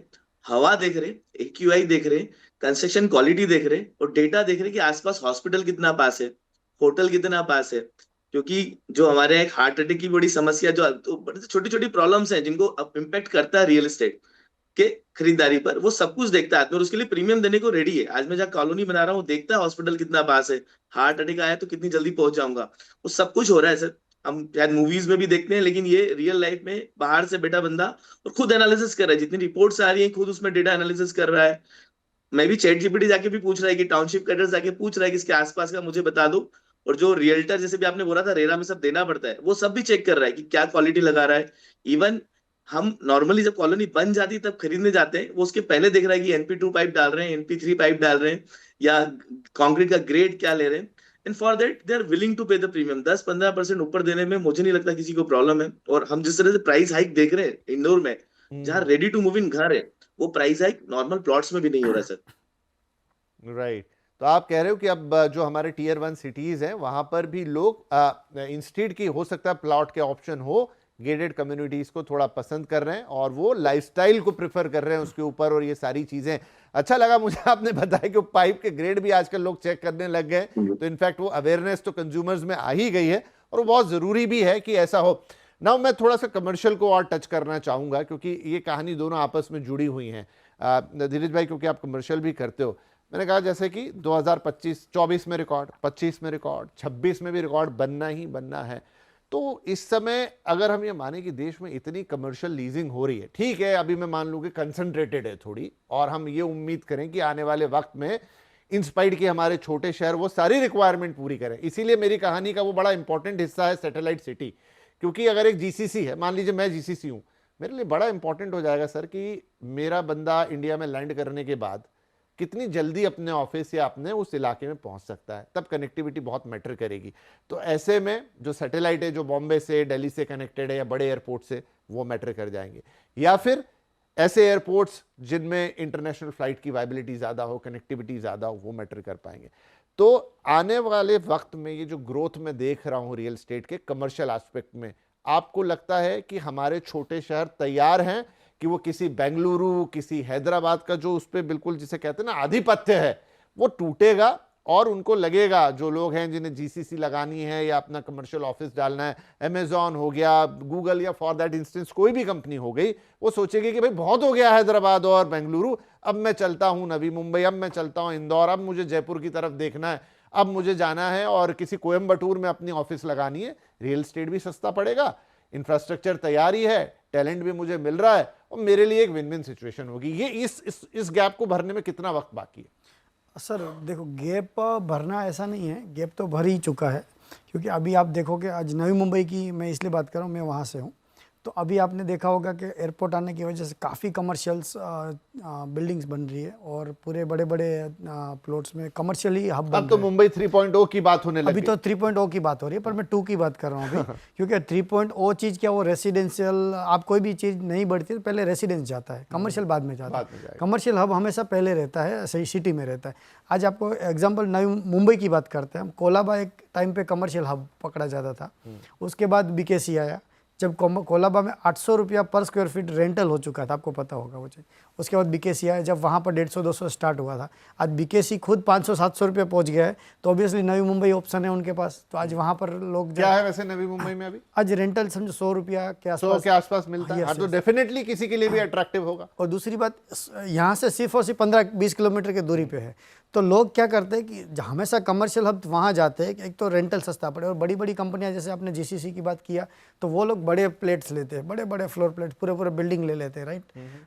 हवा देख रहे, AQI देख रहे, कंस्ट्रक्शन क्वालिटी देख रहे, और डेटा देख रहे कि आसपास हॉस्पिटल कितना पास है, होटल कितना पास है। क्योंकि जो हमारे एक हार्ट अटैक की बड़ी समस्या, जो छोटी छोटी प्रॉब्लम्स हैं जिनको इम्पेक्ट करता है रियल एस्टेट के खरीदारी पर, वो सब कुछ देखता है आदमी और उसके लिए प्रीमियम देने को रेडी है। आज मैं जहाँ कॉलोनी बना रहा हूँ, देखता है हॉस्पिटल कितना पास है, हार्ट अटैक आया तो कितनी जल्दी पहुंच जाऊंगा। वो सब कुछ हो रहा है सर। हम शायद मूवीज में भी देखते हैं, लेकिन ये रियल लाइफ में बाहर से बैठा बंदा और खुद एनालिसिस कर रहा है, जितनी रिपोर्ट्स आ रही है खुद उसमें डेटा एनालिसिस कर रहा है। मैं भी चैट जीपीटी जाके भी पूछ रहा है कि टाउनशिप का एड्रेस जाके पूछ रहा है कि इसके आसपास का मुझे बता दो। और जो रियल्टर, जैसे भी आपने बोला था रेरा में सब देना पड़ता है, वो सब भी चेक कर रहा है कि क्या क्वालिटी लगा रहा है। इवन हम नॉर्मली जब कॉलोनी बन जाती है तब खरीदने जाते हैं, वो उसके पहले देख रहा है कि NP2 पाइप डाल रहे हैं, NP3 पाइप डाल रहे हैं, या कंक्रीट का ग्रेड क्या ले रहे हैं। And for that they are willing to pay the premium. 10-15% ऊपर देने में मुझे नहीं लगता किसी को प्रॉब्लम है। और हम जिस तरह से प्राइस हाइक देख रहे हैं इंदौर में, जहाँ रेडी टू मूव इन घर है, वो प्राइस हाइक नॉर्मल प्लॉट्स में भी नहीं हो रहा सर। राइट, तो आप कह रहे हो कि अब जो हमारे टीयर 1 सिटीज हैं वहां पर भी लोग इंस्टेड की, हो सकता है प्लॉट के ऑप्शन हो, गेटेड कम्युनिटीज को थोड़ा पसंद कर रहे हैं और वो लाइफस्टाइल को प्रेफर कर रहे हैं उसके ऊपर, और ये सारी चीजें। अच्छा लगा मुझे आपने बताया कि पाइप के ग्रेड भी आजकल लोग चेक करने लग गए, तो इनफैक्ट वो अवेयरनेस तो कंज्यूमर्स में आ ही गई है और वो बहुत जरूरी भी है कि ऐसा हो। नाउ मैं थोड़ा सा कमर्शियल को और टच करना चाहूंगा, क्योंकि ये कहानी दोनों आपस में जुड़ी हुई हैं। धीरज भाई, क्योंकि आप कमर्शियल भी करते हो, मैंने कहा जैसे कि 2025-24 में रिकॉर्ड, 25 में रिकॉर्ड, 26 में भी रिकॉर्ड बनना ही बनना है। तो इस समय अगर हम ये माने कि देश में इतनी कमर्शियल लीजिंग हो रही है, ठीक है, अभी मैं मान लूँ कि कंसंट्रेटेड है थोड़ी, और हम ये उम्मीद करें कि आने वाले वक्त में इंस्पाइड के हमारे छोटे शहर वो सारी रिक्वायरमेंट पूरी करें। इसीलिए मेरी कहानी का वो बड़ा इंपॉर्टेंट हिस्सा है सैटेलाइट सिटी, क्योंकि अगर एक GCC है, मान लीजिए मैं GCC हूँ, मेरे लिए बड़ा इंपॉर्टेंट हो जाएगा सर कि मेरा बंदा इंडिया में लैंड करने के बाद कितनी जल्दी अपने ऑफिस या अपने उस इलाके में पहुंच सकता है, तब कनेक्टिविटी बहुत मैटर करेगी। तो ऐसे में जो सैटेलाइट है जो बॉम्बे से दिल्ली से कनेक्टेड है या बड़े एयरपोर्ट से, वो मैटर कर जाएंगे। या फिर ऐसे एयरपोर्ट्स जिनमें इंटरनेशनल फ्लाइट की वायबिलिटी ज़्यादा हो, कनेक्टिविटी ज़्यादा हो, वो मैटर कर पाएंगे। तो आने वाले वक्त में ये जो ग्रोथ मैं देख रहा हूँ रियल एस्टेट के कमर्शियल एस्पेक्ट में, आपको लगता है कि हमारे छोटे शहर तैयार हैं कि वो किसी बेंगलुरु, किसी हैदराबाद का जो उस पर बिल्कुल जिसे कहते हैं ना आधिपत्य है, वो टूटेगा और उनको लगेगा, जो लोग हैं जिन्हें जीसीसी लगानी है या अपना कमर्शियल ऑफिस डालना है, अमेजॉन हो गया, गूगल या फॉर दैट इंस्टेंस कोई भी कंपनी हो गई, वो सोचेगी कि भाई बहुत हो गया हैदराबाद और बेंगलुरु, अब मैं चलता हूं नवी मुंबई, अब मैं चलता हूं इंदौर, अब मुझे जयपुर की तरफ देखना है, अब मुझे जाना है और किसी कोयम्बटूर में अपनी ऑफिस लगानी है। रियल एस्टेट भी सस्ता पड़ेगा, इंफ्रास्ट्रक्चर तैयार ही है, टैलेंट भी मुझे मिल रहा है और मेरे लिए एक विन विन सिचुएशन होगी। ये इस गैप को भरने में कितना वक्त बाकी है? सर देखो, गैप भरना ऐसा नहीं है, गैप तो भर ही चुका है। क्योंकि अभी आप देखोगे, आज नवी मुंबई की मैं इसलिए बात कर रहा हूँ, मैं वहाँ से हूँ, तो अभी आपने देखा होगा कि एयरपोर्ट आने की वजह से काफ़ी कमर्शियल्स बिल्डिंग्स बन रही है और पूरे बड़े बड़े प्लॉट्स में कमर्शियली हब बन अब तो मुंबई 3.0 की बात होने लगी। अभी तो 3.0 की बात हो रही है, पर मैं 2 की बात कर रहा हूँ अभी। क्योंकि 3.0 चीज़ क्या, वो रेसिडेंशियल, आप कोई भी चीज़ नहीं बढ़ती तो पहले रेसिडेंस जाता है, कमर्शियल बाद में जाता है। कमर्शियल हब हमेशा पहले रहता है, सही सिटी में रहता है। आज आपको एग्जाम्पल नई मुंबई की बात करते हैं हम। कोलाबा एक टाइम पे कमर्शियल हब पकड़ा जाता था, उसके बाद बीकेसी आया। जब कोलाबा में 800 रुपया पर स्क्वायर फीट रेंटल हो चुका था, आपको पता होगा वो चीज़। उसके बाद बीकेसी आया, जब वहाँ पर 150-200 स्टार्ट हुआ था। आज बीकेसी खुद 500-700 रुपये पहुँच गया है, तो ऑब्वियसली नवी मुंबई ऑप्शन है उनके पास। तो आज वहाँ पर लोग क्या है वैसे नवी मुंबई में अभी? आज रेंटल समझो 100 रुपया के आसपास मिलता है, तो डेफिनेटली किसी के लिए भी अट्रैक्टिव होगा। और दूसरी बात, यहाँ से सिर्फ और सिर्फ 15-20 किलोमीटर की दूरी पे है। तो लोग क्या करते हैं कि हमेशा कमर्शियल हब वहाँ जाते हैं कि एक तो रेंटल सस्ता पड़े, और बड़ी बड़ी कंपनियाँ, जैसे आपने जीसीसी की बात किया, तो वो लोग बड़े प्लेट्स लेते हैं, बड़े बड़े फ्लोर प्लेट्स, पूरे पूरे बिल्डिंग ले लेते हैं, राइट।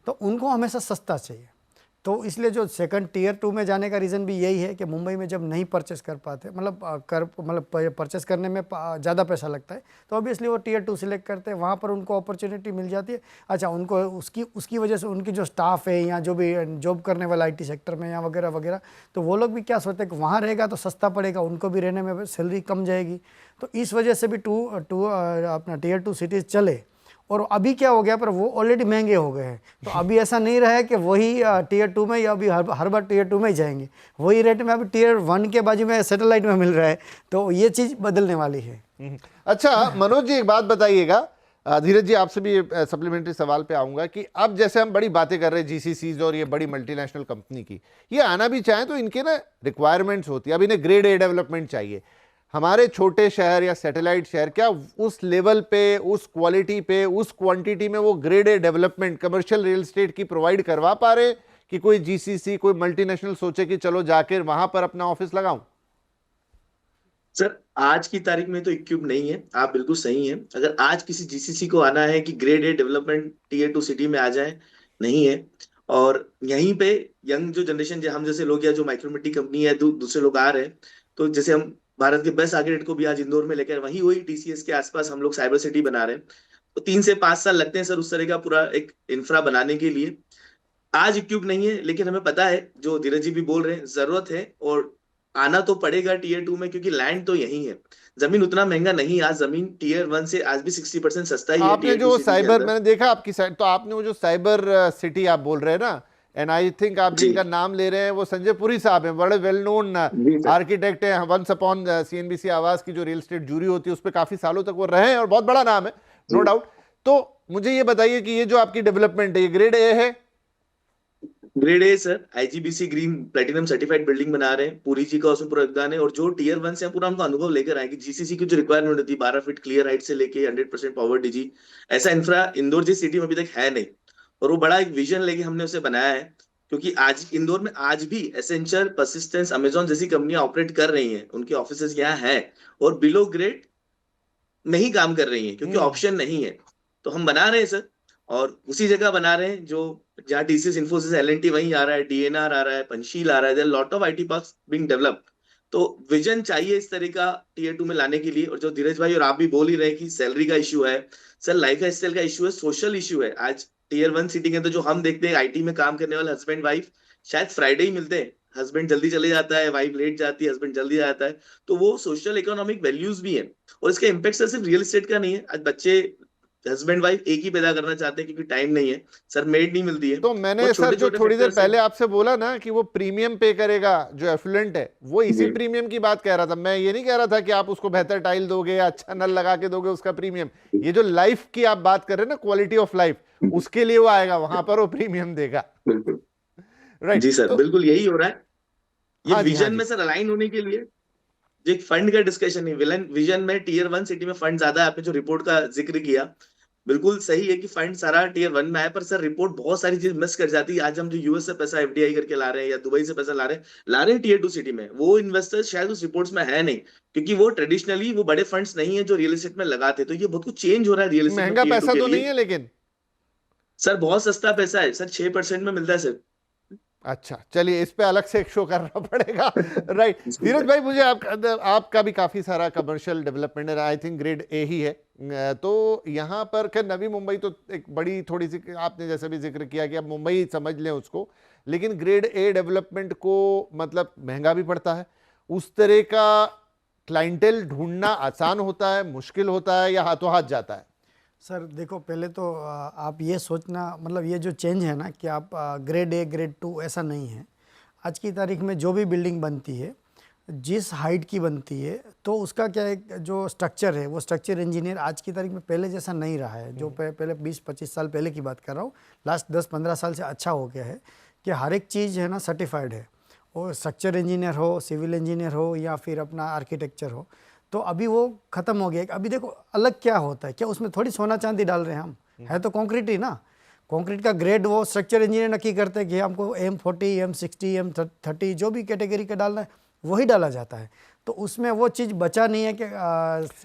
तो उनको हमेशा सस्ता चाहिए। तो इसलिए जो सेकंड टीयर 2 में जाने का रीज़न भी यही है कि मुंबई में जब नहीं परचेस कर पाते, मतलब परचेस करने में ज़्यादा पैसा लगता है, तो ऑब्वियसली वो टीयर 2 सिलेक्ट करते हैं। वहाँ पर उनको अपॉर्चुनिटी मिल जाती है। अच्छा, उनको उसकी वजह से उनकी जो स्टाफ है या जो भी जॉब करने वाला IT सेक्टर में या वगैरह वगैरह, तो वो लोग भी क्या सोचते हैं कि वहाँ रहेगा तो सस्ता पड़ेगा, उनको भी रहने में सैलरी कम जाएगी। तो इस वजह से भी अपना टीयर 2 सिटीज़ चले। और अभी क्या हो गया, पर वो ऑलरेडी महंगे हो गए हैं। तो अभी ऐसा नहीं रहा है कि वही टीयर 2 में या अभी हर बार टीयर 2 में ही जाएंगे, वही रेट में अभी टीयर 1 के बाजू में सैटेलाइट में मिल रहा है। तो ये चीज़ बदलने वाली है। अच्छा मनोज जी, एक बात बताइएगा, धीरज जी आपसे भी सप्लीमेंट्री सवाल पे आऊंगा कि अब जैसे हम बड़ी बातें कर रहे हैं जीसीसीज और ये बड़ी मल्टीनेशनल कंपनी की, ये आना भी चाहें तो इनके ना रिक्वायरमेंट्स होती है। अब इन्हें ग्रेड A डेवलपमेंट चाहिए। हमारे छोटे शहर या सैटेलाइट शहर क्या उस लेवल पे, उस क्वालिटी पे, उस क्वांटिटी में वो grade A development commercial real estate की प्रोवाइड करवा पा रहे कि कोई जीसीसी, कोई मल्टीनेशनल सोचे कि चलो जाकर वहां पर अपना ऑफिस लगाऊं? सर आज की तारीख में तो इक्विप नहीं है, आप बिल्कुल सही हैं। अगर आज किसी जीसीसी को आना है कि grade A development tier 2 city में आ जाए, नहीं है। और यहीं पे यंग जो जनरेशन, हम जैसे लोग या जो माइक्रोमेट्री कंपनी है, दूसरे लोग आ रहे हैं। तो जैसे हम भारत के बेस्ट आर्किटेक्ट को भी आज इंदौर में लेकर वही TCS के आसपास हम लोग साइबर सिटी बना रहे हैं। तो 3 से 5 साल लगते हैं सर उस तरह का पूरा एक इंफ्रा बनाने के लिए। आज इक्विप नहीं है, लेकिन हमें पता है, जो धीरज जी भी बोल रहे हैं, जरूरत है और आना तो पड़ेगा टीयर 2 में, क्योंकि लैंड तो यही है। जमीन उतना महंगा नहीं, आज जमीन टीयर 1 से आज भी 60% सस्ता ही है। आपने जो साइबर, मैंने देखा आपकी साइड, तो आपने वो जो साइबर सिटी आप बोल रहे हैं ना, एंड आई थिंक आप जिनका नाम ले रहे हैं वो संजय पुरी साहब हैं, बड़े वेल नोन आर्किटेक्ट हैं। वंस अपॉन CNBC आवाज की जो रियल एस्टेट जूरी होती है उस पर काफी सालों तक वो रहे हैं और बहुत बड़ा नाम है, नो डाउट। तो मुझे ये बताइए कि ये जो आपकी डेवलपमेंट है, ये ग्रेड A है? Grade A sir, IGBC green platinum certified building बना रहे हैं। पुरी जी का उसमें पूरा योगदान है। और जो टीयर 1 से पूरा उनका अनुभव लेकर आए कि जीसीसी की जो रिक्वायरमेंट होती है 12 फीट क्लियर हाइट से लेके 100% पावर DG, ऐसा इंफ्रा इंदौर जैसी सिटी में अभी तक है नहीं। और वो बड़ा एक विजन लेके हमने उसे बनाया है। क्योंकि आज इंदौर में आज भी एसेंचर, परसिस्टेंस, अमेजॉन जैसी कंपनियां ऑपरेट कर रही हैं, उनके ऑफिसेज यहाँ है, और बिलो ग्रेड नहीं काम कर रही हैं क्योंकि ऑप्शन नहीं है। तो हम बना रहे हैं सर, और उसी जगह बना रहे हैं जो जहाँ TCS, इन्फोसिस, L&T वहीं आ रहा है, DNR आ रहा है, पंचशील आ रहा है। There lot of IT parks being developed. तो विजन चाहिए इस तरह का टीयर 2 में लाने के लिए। और जो धीरज भाई और आप भी बोल ही रहे हैं कि सैलरी का इश्यू है, सर लाइफ स्टाइल का इश्यू है, सोशल इश्यू है। आज टीयर 1 सिटी के अंदर जो हम देखते हैं आईटी में काम करने वाले हस्बैंड वाइफ शायद फ्राइडे ही मिलते हैं, हस्बैंड जल्दी चले जाता है, वाइफ लेट जाती है, हस्बैंड जल्दी आता है। तो वो सोशल इकोनॉमिक वैल्यूज भी है। और इसका इम्पैक्ट सर सिर्फ रियल एस्टेट का नहीं है। आज बच्चे हस्बैंड वाइफ एक ही पैदा करना चाहते हैं क्योंकि टाइम नहीं है, सर मेड नहीं मिलती है। तो वो मैंने सर छोटे जो छोटे थोड़ी देर फैक्टर्स हैं। पहले आपसे बोला ना कि वो प्रीमियम पे करेगा, जो एफ्लुएंट है वो इसी जी प्रीमियम की बात कह रहा था। मैं ये नहीं कह रहा था कि आप उसको बेहतर टाइल दोगे या अच्छा नल लगा के दोगे उसका प्रीमियम। ये जो लाइफ की आप बात कर रहे हैं ना, क्वालिटी ऑफ लाइफ, उसके लिए वो आएगा, वहां पर वो प्रीमियम देगा। बिल्कुल। राइट। जी सर, तो बिल्कुल यही हो रहा है। ये हाँ जी, हाँ विजन जी। में सर अलाइन होने के लिए जो एक फंड का डिस्कशन है, विलन विजन में टीयर 1 सिटी में फंड ज्यादा है। आपने जो रिपोर्ट का जिक्र किया, बिल्कुल सही है कि फंड सारा टीयर 1 में है, पर सर रिपोर्ट बहुत सारी चीज मिस कर जाती है। आज हम जो यूएस से पैसा एफडीआई करके ला रहे हैं या दुबई से पैसा ला रहे हैं टीयर 2 सिटी में, वो इन्वेस्टर्स शायद उस रिपोर्ट्स में है नहीं, क्योंकि वो ट्रेडिशनली वो बड़े फंड्स नहीं है जो रियल एस्टेट में लगाते। तो ये बहुत कुछ चेंज हो रहा है रियल एस्टेट में महंगा टीयर 2 पैसा के तो नहीं लिए। है लेकिन। सर बहुत सस्ता पैसा है सर, 6% में मिलता है सर। अच्छा, चलिए इस पे अलग से एक शो करना पड़ेगा। राइट। धीरज भाई, मुझे आपका भी काफी सारा कमर्शियल डेवलपमेंट है, आई थिंक ग्रेड ए ही है। तो यहाँ पर खैर नवी मुंबई तो एक बड़ी थोड़ी सी, आपने जैसे भी जिक्र किया कि अब मुंबई समझ लें उसको, लेकिन ग्रेड ए डेवलपमेंट को मतलब महंगा भी पड़ता है। उस तरह का क्लाइंटेल ढूंढना आसान होता है, मुश्किल होता है, या हाथों हाथ जाता है? सर देखो, पहले तो आप ये सोचना, मतलब ये जो चेंज है ना कि आप ग्रेड ए ग्रेड 2 ऐसा नहीं है। आज की तारीख में जो भी बिल्डिंग बनती है, जिस हाइट की बनती है, तो उसका क्या है, जो स्ट्रक्चर है वो स्ट्रक्चर इंजीनियर आज की तारीख में पहले जैसा नहीं रहा है। जो पहले 20-25 साल पहले की बात कर रहा हूँ, लास्ट 10-15 साल से अच्छा हो गया है कि हर एक चीज़ है ना सर्टिफाइड है। वो स्ट्रक्चर इंजीनियर हो, सिविल इंजीनियर हो, या फिर अपना आर्किटेक्चर हो, तो अभी वो ख़त्म हो गया। अभी देखो अलग क्या होता है, क्या उसमें थोड़ी सोना चांदी डाल रहे हैं हम, है तो कंक्रीट ही ना। कंक्रीट का ग्रेड वो स्ट्रक्चर इंजीनियर नक्की करते हैं कि हमको M40, M60, M30 जो भी कैटेगरी का डालना है वही डाला जाता है। तो उसमें वो चीज़ बचा नहीं है कि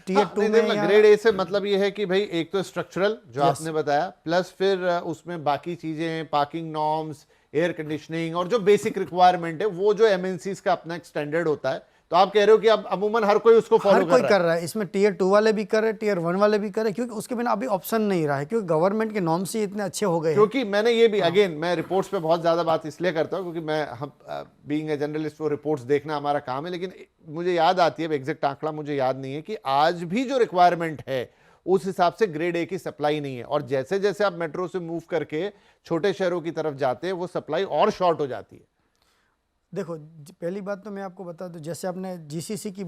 टीयर 2 में या ग्रेड ए से मतलब ये है कि भाई एक तो स्ट्रक्चरल जो आपने बताया, प्लस फिर उसमें बाकी चीजें, पार्किंग नॉर्म्स, एयर कंडीशनिंग, और जो बेसिक रिक्वायरमेंट है वो जो एमएनसीज का अपना एक स्टैंडर्ड होता है। तो आप कह रहे हो कि अब अमूमन हर कोई उसको फॉलो कर रहा है। इसमें टीयर 2 वाले भी कर रहे हैं, टीयर 1 वाले भी कर रहे हैं, क्योंकि उसके बिना अभी ऑप्शन नहीं रहा है, क्योंकि गवर्नमेंट के नॉर्म्स ही इतने अच्छे हो गए हैं। क्योंकि मैंने ये भी अगेन, मैं रिपोर्ट्स पे बहुत ज्यादा बात इसलिए करता हूँ क्योंकि मैं, हम बीइंग ए जर्नलिस्ट, वो रिपोर्ट्स देखना हमारा काम है। लेकिन मुझे याद आती है, एग्जैक्ट आंकड़ा मुझे याद नहीं है, कि आज भी जो रिक्वायरमेंट है उस हिसाब से ग्रेड ए की सप्लाई नहीं है। और जैसे जैसे आप मेट्रो से मूव करके छोटे शहरों की तरफ जाते हैं, वो सप्लाई और शॉर्ट हो जाती है। देखो, पहली बात तो मैं आपको बता दूं, जैसे आपने जीसीसी की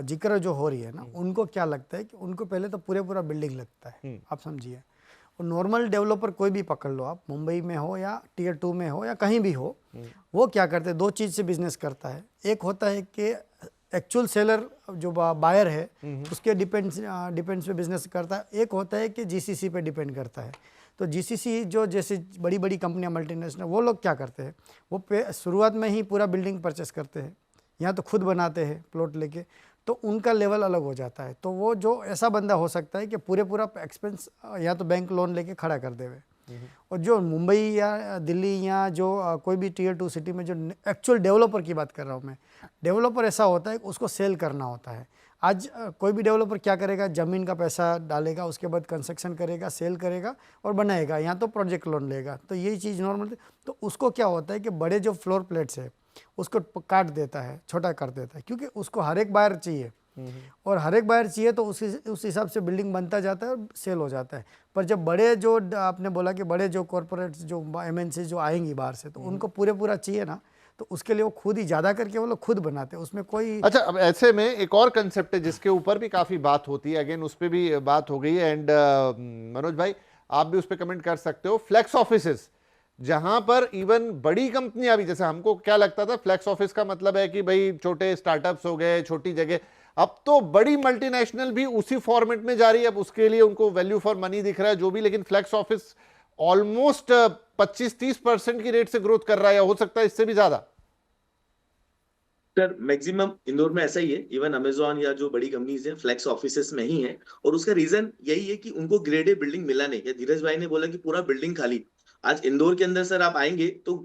जिक्र जो हो रही है ना, उनको क्या लगता है कि उनको पहले तो पूरा बिल्डिंग लगता है, आप समझिए। और नॉर्मल डेवलपर कोई भी पकड़ लो आप, मुंबई में हो या टीयर 2 में हो या कहीं भी हो, वो क्या करते हैं, दो चीज़ से बिजनेस करता है। एक होता है कि एक्चुअल सेलर जो बायर है उसके डिपेंड्स पे बिजनेस करता है। एक होता है कि जीसीसी पे डिपेंड करता है। तो जीसीसी जो जैसे बड़ी बड़ी कंपनियां मल्टीनेशनल, वो लोग क्या करते हैं, वो शुरुआत में ही पूरा बिल्डिंग परचेस करते हैं, यहाँ तो खुद बनाते हैं प्लॉट लेके, तो उनका लेवल अलग हो जाता है। तो वो जो ऐसा बंदा हो सकता है कि पूरा एक्सपेंस या तो बैंक लोन लेके खड़ा कर देवे। और जो मुंबई या दिल्ली या जो कोई भी टीयर 2 सिटी में जो एक्चुअल डेवलपर की बात कर रहा हूँ मैं, डेवलपर ऐसा होता है कि उसको सेल करना होता है। आज कोई भी डेवलपर क्या करेगा, ज़मीन का पैसा डालेगा, उसके बाद कंस्ट्रक्शन करेगा, सेल करेगा और बनाएगा, यहाँ तो प्रोजेक्ट लोन लेगा। तो यही चीज़ नॉर्मल। तो उसको क्या होता है कि बड़े जो फ्लोर प्लेट्स है उसको काट देता है, छोटा कर देता है, क्योंकि उसको हर एक बायर चाहिए। और हर एक बायर चाहिए तो उस हिसाब से बिल्डिंग बनता जाता है और सेल हो जाता है। पर जब बड़े जो आपने बोला कि बड़े जो कॉरपोरेट्स जो एमएनसी जो आएंगी बाहर से, तो उनको पूरा चाहिए ना, तो उसके लिए वो खुद ही ज़्यादा करके वो लोग खुद बनाते हैं, उसमें कोई। अच्छा, अब ऐसे में एक और कंसेप्ट है जिसके ऊपर भी काफ़ी बात होती है, अगेन उस पर भी बात हो गई है, एंड मनोज भाई आप भी उस पर कमेंट कर सकते हो। फ्लैक्स ऑफिसेस, जहां पर इवन बड़ी कंपनियां भी, जैसे हमको क्या लगता था फ्लैक्स ऑफिस का मतलब है कि भाई छोटे स्टार्टअप्स हो गए, छोटी जगह, अब तो बड़ी मल्टीनेशनल भी उसी फॉर्मेट में जा रही है। अब उसके लिए उनको वैल्यू फॉर मनी दिख रहा है जो भी, लेकिन फ्लैक्स ऑफिस ऑलमोस्ट 25-30% की रेट से ग्रोथ कर रहा है, या हो सकता है इससे भी ज्यादा। सर मैक्सिमम इंदौर में ऐसा ही है, इवन अमेजोन या जो बड़ी कंपनीज है फ्लैक्स ऑफिसेस में ही है। और उसका रीजन यही है कि उनको ग्रेड ए बिल्डिंग मिला नहीं। या धीरज भाई ने बोला कि पूरा बिल्डिंग खाली, आज इंदौर के अंदर सर आप आएंगे तो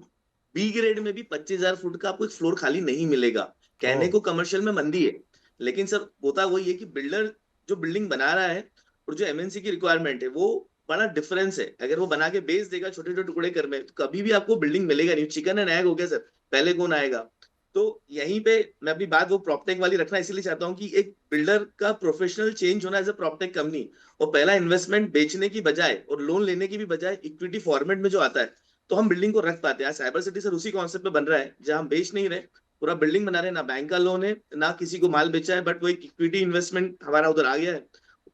बी ग्रेड में भी 25,000 फुट का आपको एक फ्लोर खाली नहीं मिलेगा, कहने को कमर्शियल में मंदी है, लेकिन सर होता वही है कि बिल्डर जो बिल्डिंग बना रहा है और जो एमएनसी की रिक्वायरमेंट है वो बड़ा डिफरेंस है। अगर वो बना के बेच देगा छोटे छोटे टुकड़े कर में, तो कभी भी आपको बिल्डिंग मिलेगा नहीं। चिकन एंड एग हो गया सर, पहले कौन आएगा। तो यहीं पे मैं अपनी बात वो प्रॉपटेक वाली रखना इसीलिए चाहता हूँ कि एक बिल्डर का प्रोफेशनल चेंज होना एज अ प्रॉपटेक कंपनी, और पहला इन्वेस्टमेंट बेचने की बजाय और लोन लेने की भी बजाय इक्विटी फॉर्मेट में जो आता है, तो हम बिल्डिंग को रख पाते हैं। आज साइबर सिटी सर उसी कॉन्सेप्ट पे बन रहा है, जहां हम बेच नहीं रहे, पूरा बिल्डिंग बना रहे हैं, ना बैंक का लोन है ना किसी को माल बेचा है, बट वो एक इक्विटी इन्वेस्टमेंट हमारा उधर आ गया है।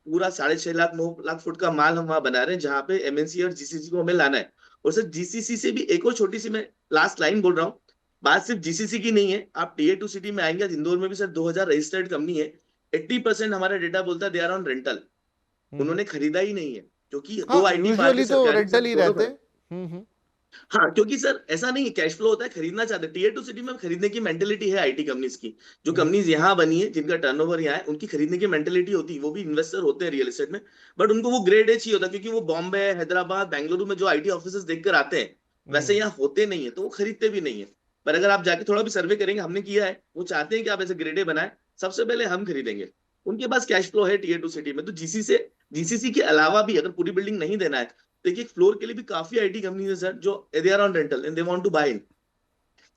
पूरा 6.5 लाख 9 लाख फुट का माल हम वहां बना रहे हैं, जहां पे एमएनसी और जीसीसी को हमें लाना है। और सर जीसीसी से भी एक और छोटी सी मैं लास्ट लाइन बोल रहा हूँ, बात सिर्फ जीसीसी की नहीं है। आप टीयर 2 सिटी में आएंगे, इंदौर में भी सर 2000 रजिस्टर्ड कंपनी है। 80% हमारा डेटा बोलता है दे आर ऑन रेंटल, उन्होंने खरीदा ही नहीं है, क्योंकि हाँ, दो आईटी पार्क यूजुअली है तो सरकारी रेंटल ही दोनों रहते। पर। हाँ, क्योंकि सर ऐसा नहीं है, कैश फ्लो होता है, खरीदना चाहते हैं। टीयर 2 सिटी में खरीदने की मेंटेलिटी है आईटी कंपनीज की। जो कंपनीज यहाँ बनी है, जिनका टर्नओवर यहाँ है, उनकी खरीदने की मेंटेलिटी होती है। वो भी इन्वेस्टर होते हैं रियल एस्टेट में, बट उनको वो ग्रेड ए चाहिए होता है, क्योंकि वो बॉम्बे, हैदराबाद, बेंगलुरु में जो आईटी ऑफिस देखकर आते हैं, वैसे यहाँ होते नहीं है, तो वो खरीदते भी नहीं है। पर अगर आप जाके थोड़ा भी सर्वे करेंगे, हमने किया है, वो चाहते हैं कि आप ऐसे ग्रेड ए बनाए, सबसे पहले हम खरीदेंगे। उनके पास कैश फ्लो है टीयर 2 सिटी में। तो जीसीसी के अलावा भी अगर पूरी बिल्डिंग नहीं देना है, देखिए फ्लोर के लिए भी काफी आईटी कंपनीज है सर, जो they are on rental and they want to buy in.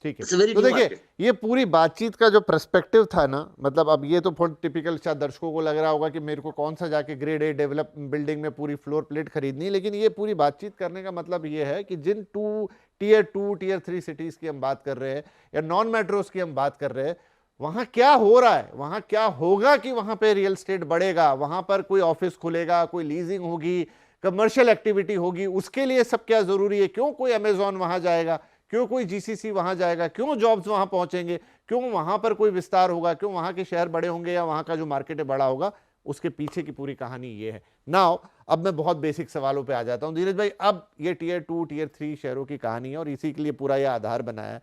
ठीक है। इट्स अ वेरी तो न्यू देखिए, मार्केट। ये पूरी बातचीत का जो पर्सपेक्टिव था ना, मतलब अब ये तो बहुत टिपिकल शायद दर्शकों को लग रहा होगा कि मेरे को कौन सा जाके ग्रेड ए डेवलप बिल्डिंग में पूरी फ्लोर प्लेट खरीदनी है, लेकिन ये पूरी बातचीत करने का मतलब ये है कि जिन टीयर 2 टीयर 3 सिटीज की हम बात कर रहे हैं या नॉन मेट्रोज की हम बात कर रहे हैं, वहां क्या हो रहा है, वहां क्या होगा कि वहां पे रियल एस्टेट बढ़ेगा, वहां पर कोई ऑफिस खुलेगा, कोई लीजिंग होगी, कमर्शियल एक्टिविटी होगी, उसके लिए सब क्या जरूरी है, क्यों कोई अमेजॉन वहां जाएगा, क्यों कोई जीसीसी वहां जाएगा, क्यों जॉब्स वहां पहुंचेंगे, क्यों वहां पर कोई विस्तार होगा, क्यों वहां के शहर बड़े होंगे या वहां का जो मार्केट है बड़ा होगा, उसके पीछे की पूरी कहानी ये है। नाउ अब मैं बहुत बेसिक सवालों पे आ जाता हूं धीरज भाई। अब ये टीयर 2 टीयर 3 शहरों की कहानी है और इसी के लिए पूरा यह आधार बनाया है।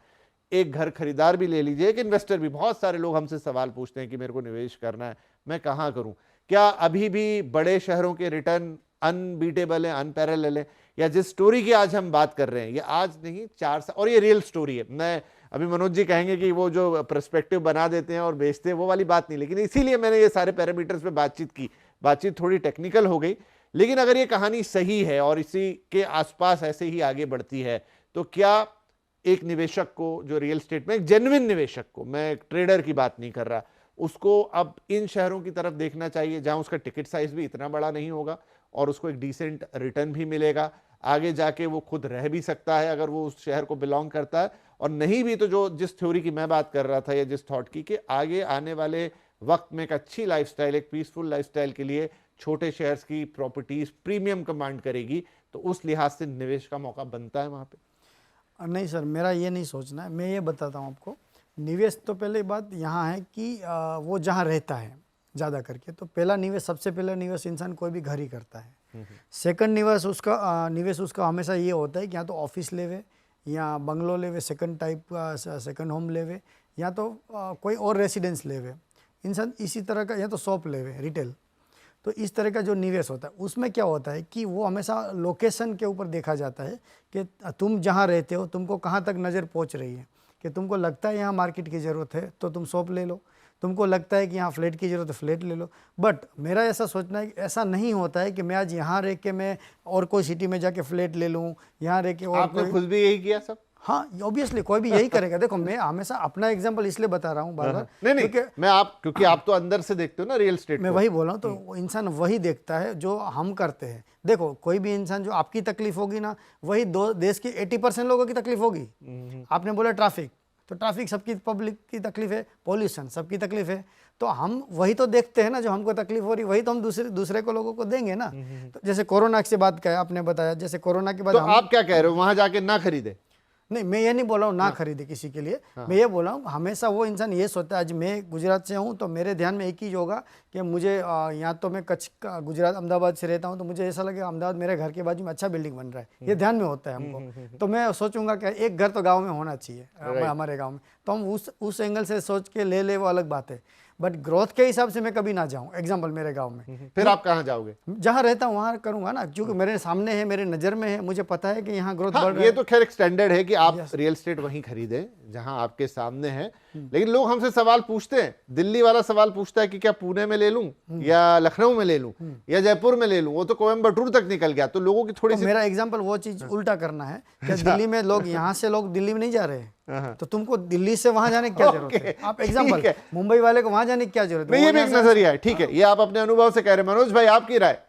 एक घर खरीदार भी ले लीजिए, एक इन्वेस्टर भी, बहुत सारे लोग हमसे सवाल पूछते हैं कि मेरे को निवेश करना है, मैं कहां करूं। क्या अभी भी बड़े शहरों के रिटर्न अनबीटेबल है, अनपैरेलल है, या जिस स्टोरी की आज हम बात कर रहे हैं ये आज नहीं 4 साल, और ये रियल स्टोरी है। मैं अभी मनोज जी कहेंगे कि वो जो पर्सपेक्टिव बना देते हैं और बेचते हैं वो वाली बात नहीं, लेकिन इसीलिए मैंने ये सारे पैरामीटर्स पे बातचीत की। बातचीत थोड़ी टेक्निकल हो गई, लेकिन अगर ये कहानी सही है और इसी के आसपास ऐसे ही आगे बढ़ती है, तो क्या एक निवेशक को, जो रियल एस्टेट में एक जेन्युइन निवेशक को, मैं एक ट्रेडर की बात नहीं कर रहा, उसको अब इन शहरों की तरफ देखना चाहिए जहां उसका टिकट साइज भी इतना बड़ा नहीं होगा और उसको एक डिसेंट रिटर्न भी मिलेगा, आगे जाके वो खुद रह भी सकता है अगर वो उस शहर को बिलोंग करता है, और नहीं भी तो जो जिस थ्योरी की मैं बात कर रहा था या जिस थॉट की, कि आगे आने वाले वक्त में एक अच्छी लाइफस्टाइल, एक पीसफुल लाइफस्टाइल के लिए छोटे शहर्स की प्रॉपर्टीज प्रीमियम कमांड करेगी, तो उस लिहाज से निवेश का मौका बनता है वहां पे। नहीं सर, मेरा ये नहीं सोचना है। मैं ये बताता हूँ आपको, निवेश तो पहले बात यहाँ है कि वो जहाँ रहता है ज़्यादा करके, तो पहला निवेश, सबसे पहला निवेश इंसान कोई भी घर ही करता है। सेकंड निवेश उसका हमेशा ये होता है कि या तो ऑफिस लेवे, या बंगलो लेवे, सेकंड टाइप का सेकंड होम लेवे, या तो कोई और रेसिडेंस लेवे इंसान, इसी तरह का, या तो शॉप लेवे रिटेल। तो इस तरह का जो निवेश होता है उसमें क्या होता है कि वो हमेशा लोकेशन के ऊपर देखा जाता है कि तुम जहाँ रहते हो तुमको कहाँ तक नज़र पहुँच रही है, कि तुमको लगता है यहाँ मार्केट की ज़रूरत है तो तुम शॉप ले लो, तुमको लगता है कि यहाँ फ्लैट की ज़रूरत है फ्लैट ले लो। बट मेरा ऐसा सोचना है कि ऐसा नहीं होता है कि मैं आज यहाँ रह के मैं और कोई सिटी में जाके फ्लैट ले लूँ, यहाँ रह के और आपने खुद भी यही किया सब? हाँ, ऑब्वियसली कोई भी यही करेगा। देखो, मैं हमेशा अपना एग्जांपल इसलिए बता रहा हूँ बार बार, नहीं, क्योंकि आप तो अंदर से देखते हो ना रियल एस्टेट, मैं वही बोल रहा हूँ। तो इंसान वही देखता है जो हम करते हैं। देखो, कोई भी इंसान, जो आपकी तकलीफ होगी ना, वही देश की 80% लोगों की तकलीफ होगी। आपने बोला ट्रैफिक, तो ट्रैफिक सबकी, पब्लिक की तकलीफ है, पॉल्यूशन सबकी तकलीफ है, तो हम वही तो देखते हैं ना, जो हमको तकलीफ हो रही वही तो हम दूसरे को लोगों को देंगे ना। तो जैसे कोरोना से बात किया आपने, बताया जैसे कोरोना के बाद, तो आप क्या कह रहे हो, वहां जाके ना खरीदे? नहीं, मैं ये नहीं बोल रहा हूँ ना खरीदे किसी के लिए। मैं ये बोल रहा हूँ, हमेशा वो इंसान ये सोचता है, आज मैं गुजरात से हूँ तो मेरे ध्यान में एक ही होगा कि मुझे यहाँ तो मैं कच्छ का, गुजरात अहमदाबाद से रहता हूँ, तो मुझे ऐसा लगे अहमदाबाद मेरे घर के बाजू में अच्छा बिल्डिंग बन रहा है, ये ध्यान में होता है हमको। तो मैं सोचूंगा कि एक घर तो गाँव में होना चाहिए हमारे गाँव में, तो हम उस एंगल से सोच के ले वो अलग बात है। बट ग्रोथ के हिसाब से मैं कभी ना जाऊं। एग्जांपल मेरे गांव में, फिर आप कहाँ जाओगे? जहां रहता हूं वहां करूंगा ना, क्योंकि मेरे सामने है, मेरे नज़र में है, मुझे पता है कि यहाँ ग्रोथ बढ़ रहा ये है। तो खैर एक स्टैंडर्ड है कि आप रियल एस्टेट वहीं खरीदें जहां आपके सामने है। लेकिन लोग हमसे सवाल पूछते हैं, दिल्ली वाला सवाल पूछता है कि क्या पुणे में ले लूं या लखनऊ में ले लूं या जयपुर में ले लूं, वो तो कोयम्बटूर तक निकल गया। तो लोगों की थोड़ी सी, मेरा एग्जांपल वो चीज उल्टा करना है कि दिल्ली में लोग, यहाँ से लोग दिल्ली में नहीं जा रहे हैं, तो तुमको दिल्ली से वहां जाने की क्या जरूरत है? आप एग्जांपल, मुंबई वाले को वहां जाने की क्या जरूरत है? ये भी एक नजरिया है, ठीक है, ये आप अपने अनुभव से कह रहे हैं। मनोज भाई, आपकी राय?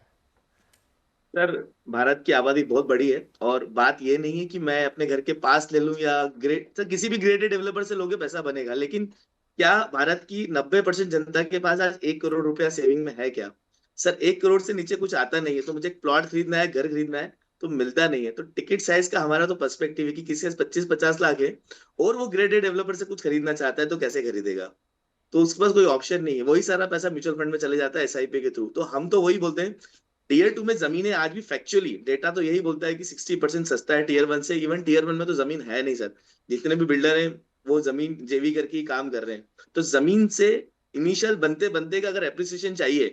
सर, भारत की आबादी बहुत बड़ी है और बात ये नहीं है कि मैं अपने घर के पास ले लूं या ग्रेट, सर किसी भी ग्रेडेड डेवलपर से लोगे पैसा बनेगा, लेकिन क्या भारत की 90% जनता के पास आज 1 करोड़ रुपया सेविंग में है क्या? सर 1 करोड़ से नीचे कुछ आता नहीं है। तो मुझे एक प्लॉट खरीदना है, घर खरीदना है, तो मिलता नहीं है। तो टिकट साइज का हमारा तो पर्सपेक्टिव है कि किसी के 25-50 लाख है और वो ग्रेडेड डेवलपर से कुछ खरीदना चाहता है, तो कैसे खरीदेगा? तो उसके पास कोई ऑप्शन नहीं है, वही सारा पैसा म्यूचुअल फंड में चले जाता है, एसआईपी के थ्रू। तो हम तो वही बोलते हैं, टीयर 2 में जमीनें आज भी फैक्चुअली डेटा तो यही बोलता है कि 60% सस्ता है टीयर 1 से। इवन टीयर 1 में तो जमीन है नहीं सर, जितने भी बिल्डर हैं वो जमीन जेवी करके ही काम कर रहे हैं। तो जमीन से इनिशियल बनते बनते का अगर एप्रिसिएशन चाहिए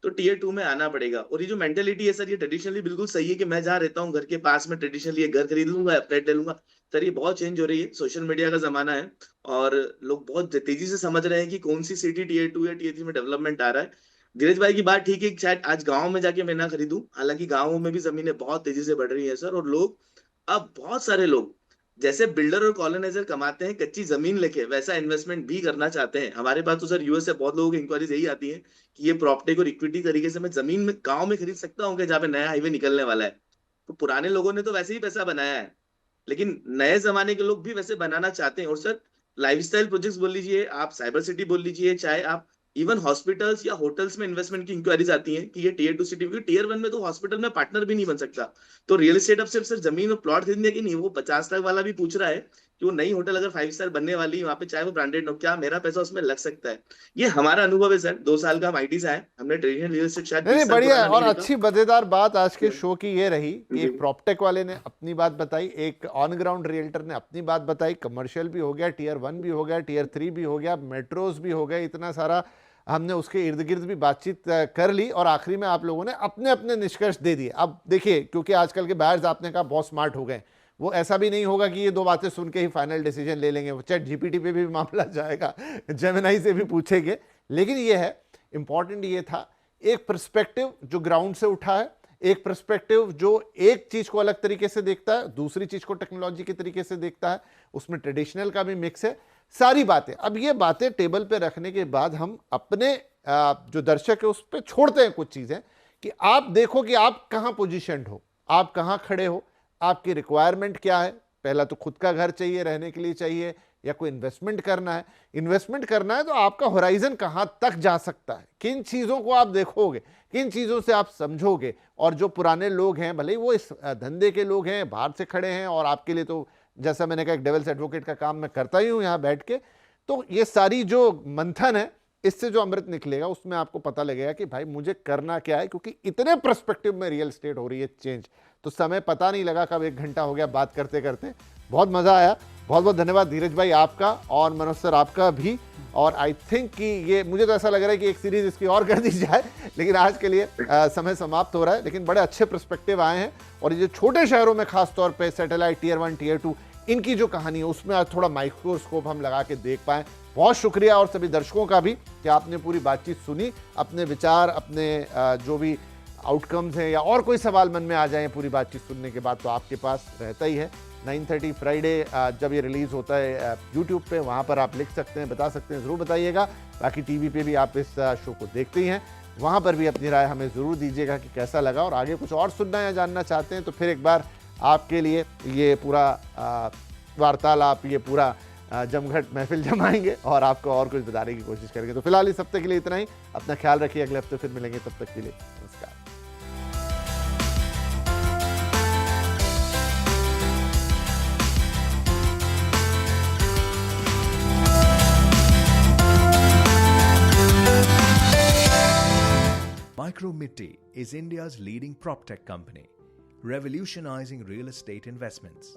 तो टीयर 2 में आना पड़ेगा। और ये जो मेंटेलिटी है सर, ये ट्रेडिशनली बिल्कुल सही है कि मैं जहाँ रहता हूँ घर के पास में ट्रेडिशनली ये घर खरीद लूंगा, फ्लैट ले लूंगा। सर ये बहुत चेंज हो रही है, सोशल मीडिया का जमाना है और लोग बहुत तेजी से समझ रहे हैं कि कौन सी सिटी टीयर 2 या टीयर 3 में डेवलपमेंट आ रहा है। धीरज भाई की बात ठीक है कि शायद आज गांव में जाके मैं ना खरीदूं, हालांकि गांवों में भी जमीनें बहुत तेजी से बढ़ रही है सर। और लोग, अब बहुत सारे लोग जैसे बिल्डर और कॉलोनाइजर कमाते हैं कच्ची जमीन लेके, वैसा इन्वेस्टमेंट भी करना चाहते हैं। हमारे पास तो सर यूएस से बहुत लोगों की इंक्वायरीज यही आती है कि ये प्रॉपर्टी को इक्विटी तरीके से मैं जमीन में गाँव में खरीद सकता हूँ क्या, जहाँ पे नया हाईवे निकलने वाला है। तो पुराने लोगों ने तो वैसे ही पैसा बनाया है, लेकिन नए जमाने के लोग भी वैसे बनाना चाहते हैं। और सर लाइफस्टाइल प्रोजेक्ट्स बोल लीजिए, आप साइबर सिटी बोल लीजिए, चाहे आप इवन हॉस्पिटल्स या होटल्स में इन्वेस्टमेंट की इंक्वायरीज आती हैं कि ये टीयर 2 सिटी, क्योंकि टीयर 1 में तो हॉस्पिटल में पार्टनर भी नहीं बन सकता। तो रियल एस्टेट अब सिर्फ सर जमीन और प्लॉट खरीदने की नहीं, वो 50 लाख वाला भी पूछ रहा है कि वो नई होटल अगर 5 स्टार बनने वाली है वहां पे, चाहे वो ब्रांडेड हो, क्या मेरा पैसा उसमें लग सकता है? ये हमारा अनुभव है सर, 2 साल का हम आईटी से आए, हमने ट्रेडिशनल रियल एस्टेट शायद 20 साल बढ़िया। पुराना और नहीं देखा। अच्छी मजेदार बात आज के शो की ये रही कि एक प्रॉपटेक वाले ने अपनी बात बताई, एक ऑन ग्राउंड रियल्टर ने अपनी बात बताई, कमर्शियल भी हो गया, टीयर 1 भी हो गया, टीयर 3 भी हो गया, मेट्रोज भी हो गए, इतना सारा हमने उसके इर्द गिर्द भी बातचीत कर ली और आखिरी में आप लोगों ने अपने अपने निष्कर्ष दे दिए। अब देखिए, क्योंकि आजकल के बायर्स आपने कहा बहुत स्मार्ट हो गए, वो ऐसा भी नहीं होगा कि ये 2 बातें सुन के ही फाइनल डिसीजन ले लेंगे। वो चैट जीपीटी पे भी मामला जाएगा, जेमिनाई से भी पूछेंगे। लेकिन ये है, इंपॉर्टेंट ये था, एक पर्सपेक्टिव जो ग्राउंड से उठा है, एक पर्सपेक्टिव जो एक चीज को अलग तरीके से देखता है, दूसरी चीज को टेक्नोलॉजी के तरीके से देखता है, उसमें ट्रेडिशनल का भी मिक्स है, सारी बातें। अब ये बातें टेबल पे रखने के बाद हम अपने जो दर्शक है उस पर छोड़ते हैं कुछ चीजें कि आप देखो कि आप कहां पोजीशनड हो, आप कहां खड़े हो, आपकी रिक्वायरमेंट क्या है। पहला तो खुद का घर चाहिए, रहने के लिए चाहिए, या कोई इन्वेस्टमेंट करना है। इन्वेस्टमेंट करना है तो आपका होराइजन कहां तक जा सकता है, किन चीजों को आप देखोगे, किन चीजों से आप समझोगे। और जो पुराने लोग हैं, भले ही वो इस धंधे के लोग हैं, बाहर से खड़े हैं, और आपके लिए तो जैसा मैंने कहा एक डेविल्स एडवोकेट का काम मैं करता ही हूं यहां बैठ के, तो ये सारी जो मंथन है, इससे जो अमृत निकलेगा उसमें आपको पता लगेगा कि भाई मुझे करना क्या है। क्योंकि इतने पर्सपेक्टिव में रियल एस्टेट हो रही है चेंज, तो समय पता नहीं लगा कब 1 घंटा हो गया बात करते करते। बहुत मजा आया, बहुत बहुत धन्यवाद धीरज भाई आपका और मनोज सर आपका भी। और आई थिंक कि ये, मुझे तो ऐसा लग रहा है कि एक सीरीज इसकी और कर दी जाए, लेकिन आज के लिए समय समाप्त हो रहा है। लेकिन बड़े अच्छे पर्सपेक्टिव आए हैं, और ये जो छोटे शहरों में खासतौर पे सैटेलाइट टीयर 1 टीयर 2 इनकी जो कहानी है उसमें आज थोड़ा माइक्रोस्कोप हम लगा के देख पाए। बहुत शुक्रिया, और सभी दर्शकों का भी कि आपने पूरी बातचीत सुनी। अपने विचार, अपने जो भी आउटकम्स हैं या और कोई सवाल मन में आ जाए पूरी बातचीत सुनने के बाद, तो आपके पास रहता ही है। 9:30 फ्राइडे जब ये रिलीज़ होता है यूट्यूब पे, वहाँ पर आप लिख सकते हैं, बता सकते हैं, ज़रूर बताइएगा। बाकी टीवी पे भी आप इस शो को देखते ही हैं, वहाँ पर भी अपनी राय हमें ज़रूर दीजिएगा कि कैसा लगा। और आगे कुछ और सुनना या जानना चाहते हैं तो फिर एक बार आपके लिए ये पूरा वार्तालाप, ये पूरा जमघट महफिल जमाएंगे और आपको और कुछ बताने की कोशिश करेंगे। तो फिलहाल इस हफ्ते के लिए इतना ही। अपना ख्याल रखिए, अगले हफ्ते फिर मिलेंगे, तब तक के लिए नमस्कार। Micromitti is India's leading PropTech company, revolutionizing real estate investments.